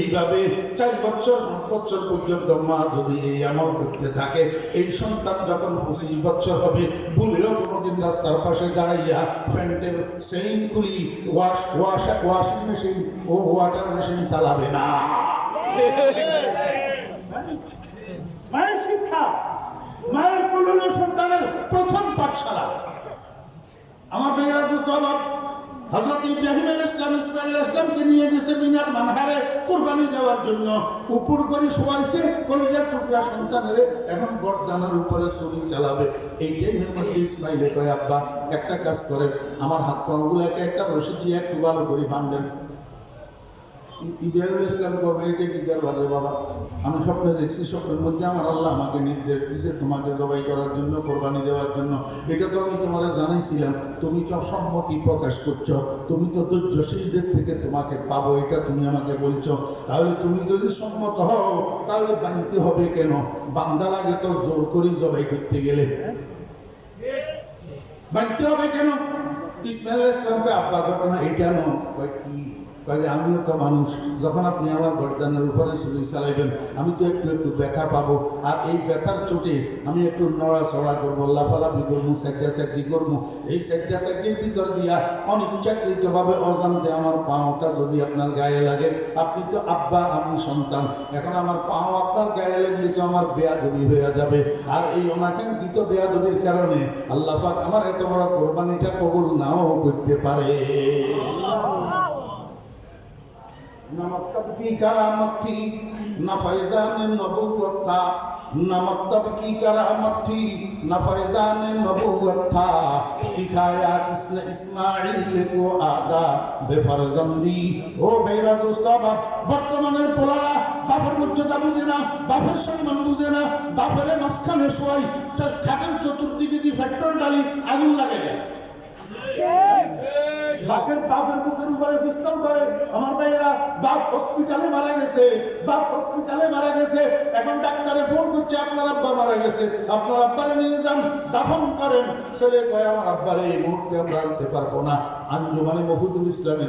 এইভাবে 4 বছর 5 বছর পর্যন্ত মা যদি এই আমল করতে থাকে এই সন্তান যখন 25 বছর হবে ভুলেও কোনোদিন রাস্তার পাশে দাঁড়াইয়া ফ্যান্টের সেইন খুলি ওয়াশিং মেশিন ও ওয়াটার মেশিন চালাবে না মায়ের শিক্ষা মায়ের কোল সন্তানের প্রথম পাঠশালা আমার ভাইয়েরা দোস্ত হযরত ইব্রাহিম আলাইহিস সালাম ইসমাঈল আলাইহিস সালামকে নিয়ে গেছে মিনার মানহারে কুরবানি দেওয়ার জন্য উপর করে শোয়াইছে কলিজার টুকরা সন্তানের এখন গর্দানের উপরে ছুরি চালাবে এই টাইমের মধ্যে ইসমাঈলে কয় আব্বা একটা কাজ করেন আমার হাত পাগুলোকে একটা রশি দিয়ে একটু ভালো করে বাঁধেন ইব্রাহিম আলাইহিস সালাম করবে এটা কি করবে বাবা আমি স্বপ্নে দেখছি স্বপ্নের মধ্যে আমার আল্লাহ আমাকে নির্দেশ দিয়েছে তোমাকে জবাই করার জন্য কোরবানি দেওয়ার জন্য এটা তো আমি তোমারে জানাইছিলাম তুমি তো সম্মতি প্রকাশ করছো তুমি তো ধৈর্যশীলদের থেকে তোমাকে পাবো এটা তুমি আমাকে বলছো তাহলে তুমি যদি সম্মত হও তাহলে বাঁধতে হবে কেন বান্দা লাগে তো জোর করে জবাই করতে গেলে বাঁধতে হবে কেন ইসমাঈল আলাইহিস সালামকে আব্বা ঘটনা এটা নয় কি কাজে আমিও তো মানুষ যখন আপনি আমার গর্দানের উপরে ছুরি চালাইবেন আমি তো একটু ব্যথা পাবো আর এই ব্যথার চোটে আমি একটু নড়াচড়া করবো লাফালাফি করবো সাইডি করবো এই সাইডির ভিতর দিয়া অনিচ্ছাকৃতভাবে অজান্তে আমার পাওটা যদি আপনার গায়ে লাগে আপনি তো আব্বা আমি সন্তান এখন আমার পাও আপনার গায়ে লাগলে তো আমার বেয়াদবি হয়ে যাবে আর এই অনাকাঙ্ক্ষিত বেয়াদবির কারণে আল্লাহ পাক আমার এত বড় কোরবানিটা কবুল নাও করতে পারে नमक तब की करामत थी न फैजान नबूवत था नमक तब की करामत थी न फैजान नबूवत था सिखाया किसने इस्माइल को आदा बेफरजंदी ओ मेरा दोस्त बाप বর্তমানের পোলারা বাপের মর্যাদা বুঝে না বাপের সম্মান বুঝে না বাপের মাঝখানে শোয়াই খাটের চতুর্দিকে দিয়ে পেট্রোল ডালি আগুন লাগে দেয় বাপের বুকের উপরে পিস্তল ধরে আমার ভাইয়েরা বাপ হসপিটালে মারা গেছে এখন ডাক্তারে ফোন করছে আপনার আব্বা মারা গেছে আপনার আব্বারে নিয়ে যান দাফন করেন ছেলে কয় আমার আব্বারে এই মুহূর্তে আমরা আনতে পারবো না আঞ্জুমানে মফিদুল ইসলামে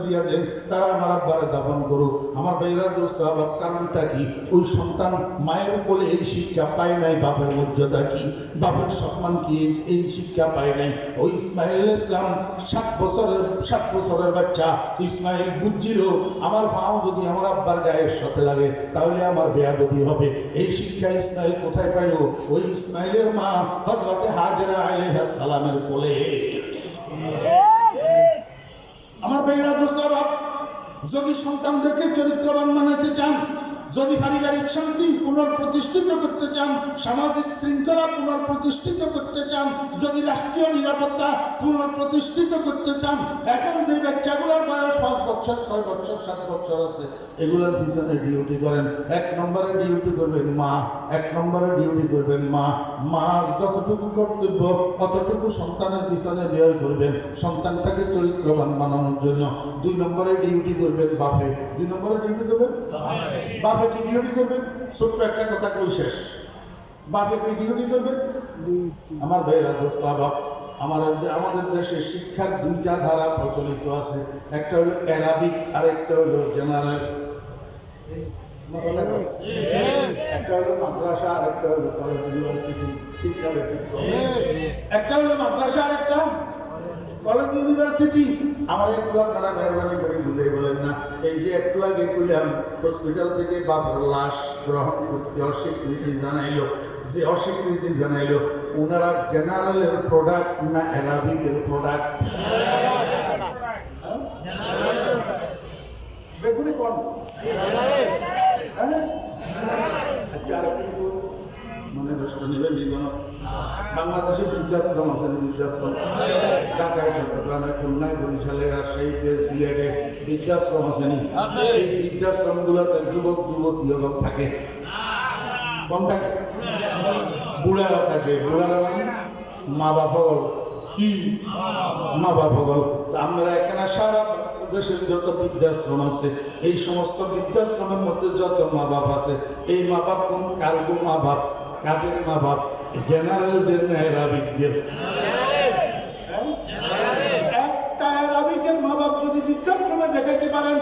দিয়া দেন তারা আমার আব্বারে দাফন করুক আমার ভাইয়েরা দোস্ত বাপ কারণটা কি ওই সন্তান মায়ের কোলে এই শিক্ষা পায় নাই বাপের মর্যাদা কি বাপের সম্মান কি এই শিক্ষা পায় নাই ওই ইসমাঈল আলাইহিস সালাম 7 বছরের বাচ্চা ইসমাঈল বুঝছিল আমার পাও যদি আমার আব্বার গায়ের সাথে লাগে তাহলে আমার বেয়াদবি হবে এই শিক্ষা ইসমাঈল কোথায় পাইল ওই ইসমাঈলের মা হযরত হাজেরা আলাইহিস সালামের কোলে আমার ভাইরা দোস্ত বাপ যদি সন্তানদেরকে চরিত্রবান বানাতে চান যদি পারিবারিক শান্তি পুনঃপ্রতিষ্ঠিত করতে চান, সামাজিক শৃঙ্খলা পুনঃপ্রতিষ্ঠিত করতে চান, যদি রাষ্ট্রীয় নিরাপত্তা পুনঃপ্রতিষ্ঠিত করতে চান, এখন যে বাচ্চাগুলোর বয়স 5 বছর 6 বছর 7 বছর আছে, এগুলোর পিছনে ডিউটি করেন। 1 নম্বরে ডিউটি করবেন মা, 1 নম্বরে ডিউটি করবেন মা। মার যতটুকু কর্তব্য ততটুকু সন্তানের পিছনে ব্যয় করবেন, সন্তানটাকে চরিত্রবান বানানোর জন্য। 2 নম্বরে ডিউটি করবেন বাপে। 2 নম্বরে ডিউটি করবেন বাপে। কি ডিউটি করবেন? ছোট্ট একটা কথা কই শেষ। বাপে কি ডিউটি করবেন? আমার ভাইয়েরা, দোস্ত বাপ, আমাদের দেশে শিক্ষার 2টা ধারা প্রচলিত আছে। একটা হলো অ্যারাবিক আর একটা হলো জেনারেল। একটা হলো মাদ্রাসা আর একটা হলো কলেজ ইউনিভার্সিটি। একটা হলো মাদ্রাসা আর একটা কলেজ ইউনিভার্সিটি। আমার একটু আপনারা মেহরবানি করে বুঝে বলেন না, এই যে একটু আগে কইলাম হসপিটাল থেকে বাবার লাশ গ্রহণ করতে অস্বীকৃতি জানাইলো, যে অস্বীকৃতি জানাইলো, ওনারা জেনারেলের প্রোডাক্ট না অ্যারাবিকের প্রোডাক্ট? দেখুন কোন আচ্ছা, আর কিন্তু মানে নষ্ট নেবেন নিগম। বাংলাদেশে বৃদ্ধাশ্রম আছে, বৃদ্ধাশ্রম ঢাকায়, চট্টগ্রামে, খুলনায়, বরিশালে, রাজশাহীতে, সিলেটে বৃদ্ধাশ্রম আছে নি? এই বৃদ্ধাশ্রম গুলোতে যুবক যুবতীরা থাকে। কোন থাকে? বুড়ারা থাকে। বুড়ারা মানে মা বাপ হল। কি মা বাপ হল? আমরা এখানে সারা দেশের যত বৃদ্ধাশ্রম আছে, এই সমস্ত বৃদ্ধাশ্রমের মধ্যে যত মা বাপ আছে, এই মা বাপ কোন কার্গো মা বাপ? কাদের মা বাপ? জেনারেলদের না অ্যারাবিকদের? একটা অ্যারাবিকের মা বাপ যদি বৃদ্ধাশ্রমে দেখাইতে পারেন,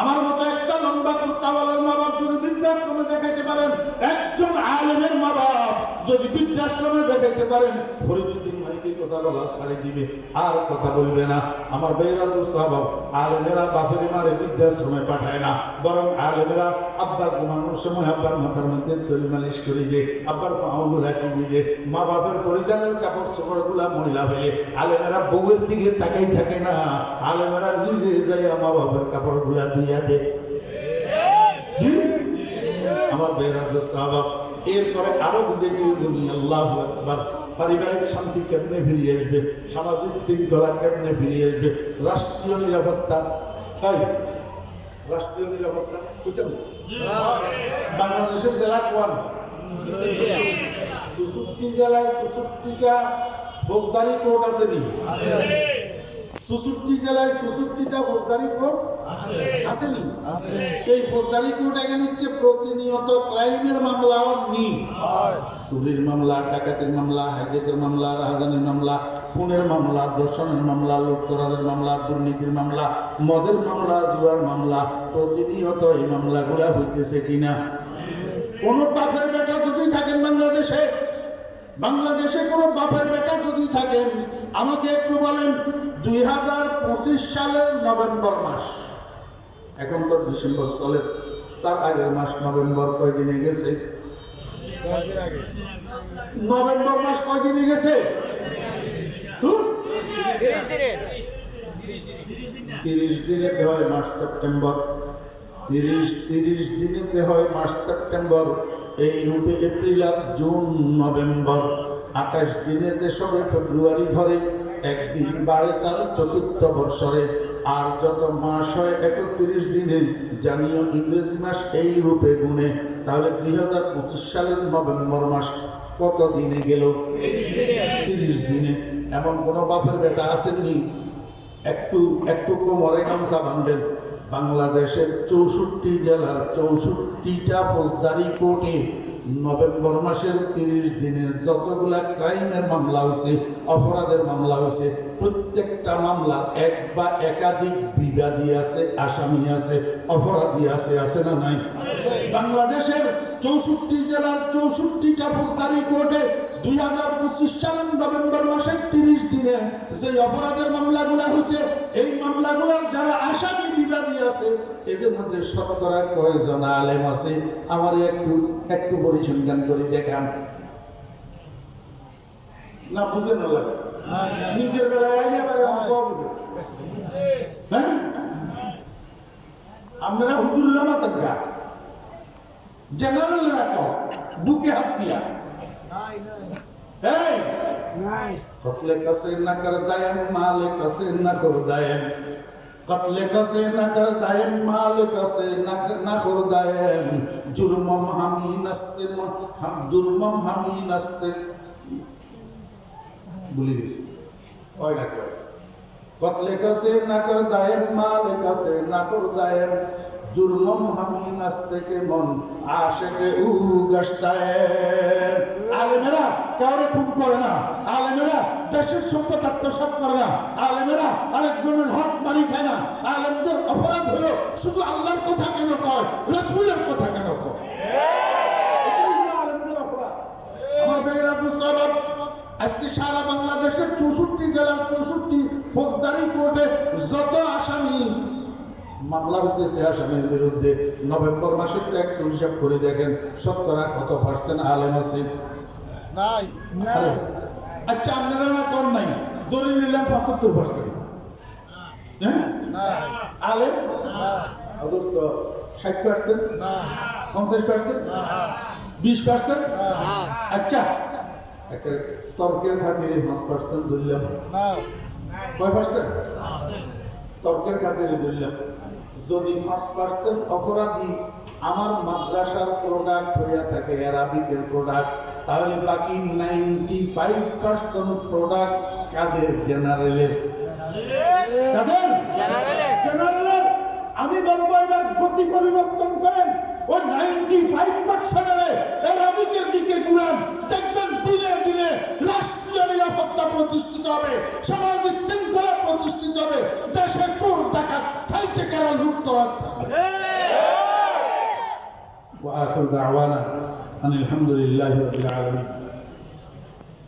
আমার মতো একটা লম্বা কুর্তাওয়ালার মা বাপ যদি বৃদ্ধাশ্রমে দেখাইতে পারেন, একজন আলেমের মা বাপ যদি বৃদ্ধাশ্রমে দেখাইতে পারেন, ফরিদুদ্দিন মাইকে কথা বলা ছাড়ি দিবে, আর কথা বলবে না। আমার ভাইয়েরা, দোস্ত বাপ, আলেমেরা বাপের মারে বৃদ্ধাশ্রমে পাঠায় না, বরং আলেমেরা আব্বার ঘুমানোর সময় আব্বার মাথার মধ্যে তৈরি মালিশ করে দিয়ে, আব্বার পাউগুলা টিভি দিয়ে, মা বাপের পরিধানের কাপড় চোপড় গুলা মহিলা ফেলে, আলেমেরা বউয়ের দিকে তাকাই থাকে না, আলেমেরা নিজে যাই মা বাপের কাপড় গুলা ধুইয়া দে। আমার ভাইয়েরা, দোস্ত বাপ, এরপরে আরো বুঝে গিয়ে দুনিয়া আল্লাহু আকবার। পারিবারিক শান্তি কেমনে ফিরিয়ে আসবে? সামাজিক শৃঙ্খলা কেমনে ফিরিয়ে আসবে? রাষ্ট্রীয় নিরাপত্তা। তাই রাষ্ট্রীয় নিরাপত্তা বুঝলেন? বাংলাদেশের জেলা কোন? 64 জেলায় 64টা ফৌজদারি কোর্ট আছে নি? 64 জেলায় 64টা ফৌজদারি কোর্ট আসেনি? এই ফৌজদারি কোর্ট এখানে প্রতিনিয়ত ক্রাইমের মামলাও নি। চুরির মামলা, ডাকাতির মামলা, হাইজ্যাকের মামলা, রাহাজানির মামলা, খুনের মামলা, ধর্ষণের মামলা, লুটতরাজের মামলা, দুর্নীতির মামলা, মদের মামলা, জুয়ার মামলা, প্রতিনিয়ত এই মামলাগুলা হইতেছে কিনা? কোন বাপের বেটা যদি থাকেন বাংলাদেশে কোন বাপের বেটা যদি থাকেন, আমাকে একটু বলেন, 2025 সালের নভেম্বর মাস, এখন তো ডিসেম্বর চলে, তার আগের মাস নভেম্বর কয়দিনে গেছে? নভেম্বর মাস কয়দিনে গেছে? 30 দিনেতে হয় মার্চ সেপ্টেম্বর, 30 দিনেতে হয় মার্চ সেপ্টেম্বর, এই রূপে এপ্রিল আর জুন নভেম্বর, 28 দিনেতে সবে ফেব্রুয়ারি ধরে, একদিন বাড়ে তার চতুর্থ বর্ষরে, আর যত মাস হয় 31 দিনে, জানিও ইংরেজি মাস এই রূপে গুণে। তাহলে 2025 সালের নভেম্বর মাস কত দিনে গেল? 30 দিনে। এমন কোন বাপের বেটা আসেননি একটু কোমরে গামছা বাঁধেন? বাংলাদেশের 64 জেলার 64টা ফৌজদারি কোর্টে নভেম্বর মাসের 30 দিনে যতগুলা ক্রাইমের মামলা হয়েছে, অপরাধের মামলা হয়েছে, প্রত্যেকটা মামলা এক বা একাধিক বিবাদী আছে, আসামি আছে, অপরাধী আছে, আছে না নাই? বাংলাদেশের 64 জেলার 64টা ফৌজদারি কোর্টে 2025 সালের নভেম্বর মাসের 30 দিনে যে অপরাধের মামলাগুলো হয়েছে, এই মামলাগুলোর যারা আসামি বিবাদী আছে, এদের মধ্যে শতকরা কয়জন আলেম আছে? আমার একটু পরিসংখ্যান করে দেখান না, বুঝে না লাগে নিজের বেলায় আইলে পারে অঙ্ক বুঝে। হ্যাঁ, আপনারা হুজুররা মাতান গা, জেনারেলরা কও বুকে হাত দিয়া এই কতলে কসে না কর দায়েম মাল কসে না কর দায়েম কতলে কসে না কর দায়েম মাল কসে না কর দায়েম জুরমম হামি নস্তে জুরমম হামি নস্তে ভুলে গেছি ওই না কয় কতলে কসে না কর দায়েম মাল কসে না কর দায়েম জুরমম হামি নস্তে কে মন আশিকে উ গশতায় আলেমেরা কাউরে খুন করে না আলেমেরা দেশের সম্পদ আত্মসাৎ করে না আলেমেরা আরেকজনের হক মারি খায় না আলেমদের অপরাধ হলো শুধু আল্লাহর কথা কেন কয় রাসূলের কথা কেন কয় এটাই হলো আলেমদের অপরাধ আমার ভাইয়েরা বুঝতে হবে আজকে সারা বাংলাদেশের 64 জেলার 64 ফৌজদারি কোর্টে যত আসামি মামলা হতেছে আসামির বিরুদ্ধে নভেম্বর মাসের একটু হিসাব করে দেখেন শতকরা কত পার্সেন্ট আলেম আছে নাই আরে, আচ্ছা আপনারা না কম নাই ধরে নিলাম 75%, হ্যাঁ আলেম অবশ্য 60%, 50%, 20%, আচ্ছা একটা তর্কের খাতিরে 5% ধরলাম, কয় পার্সেন্ট তর্কের খাতিরে ধরলাম যদি 5% অপরাধী আমার মাদ্রাসার প্রোডাক্ট হয়ে থাকে অ্যারাবিকের প্রোডাক্ট তাহলে বাকি 95% প্রোডাক্ট কাদের জেনারেলের কাদের জেনারেলের আমি বলবো এবার গতি পরিবর্তন করেন ওই 95% অ্যারাবিকের দিকে ঘুরান দেখবেন দিনে দিনে রাষ্ট্রীয় নিরাপত্তা প্রতিষ্ঠিত হবে সামাজিক শৃঙ্খলা প্রতিষ্ঠিত হবে দেশে চোর ডাকাত থাইতে কারা লুটতরাজ থাকবে وآخر دعوانا أن الحمد لله رب العالمين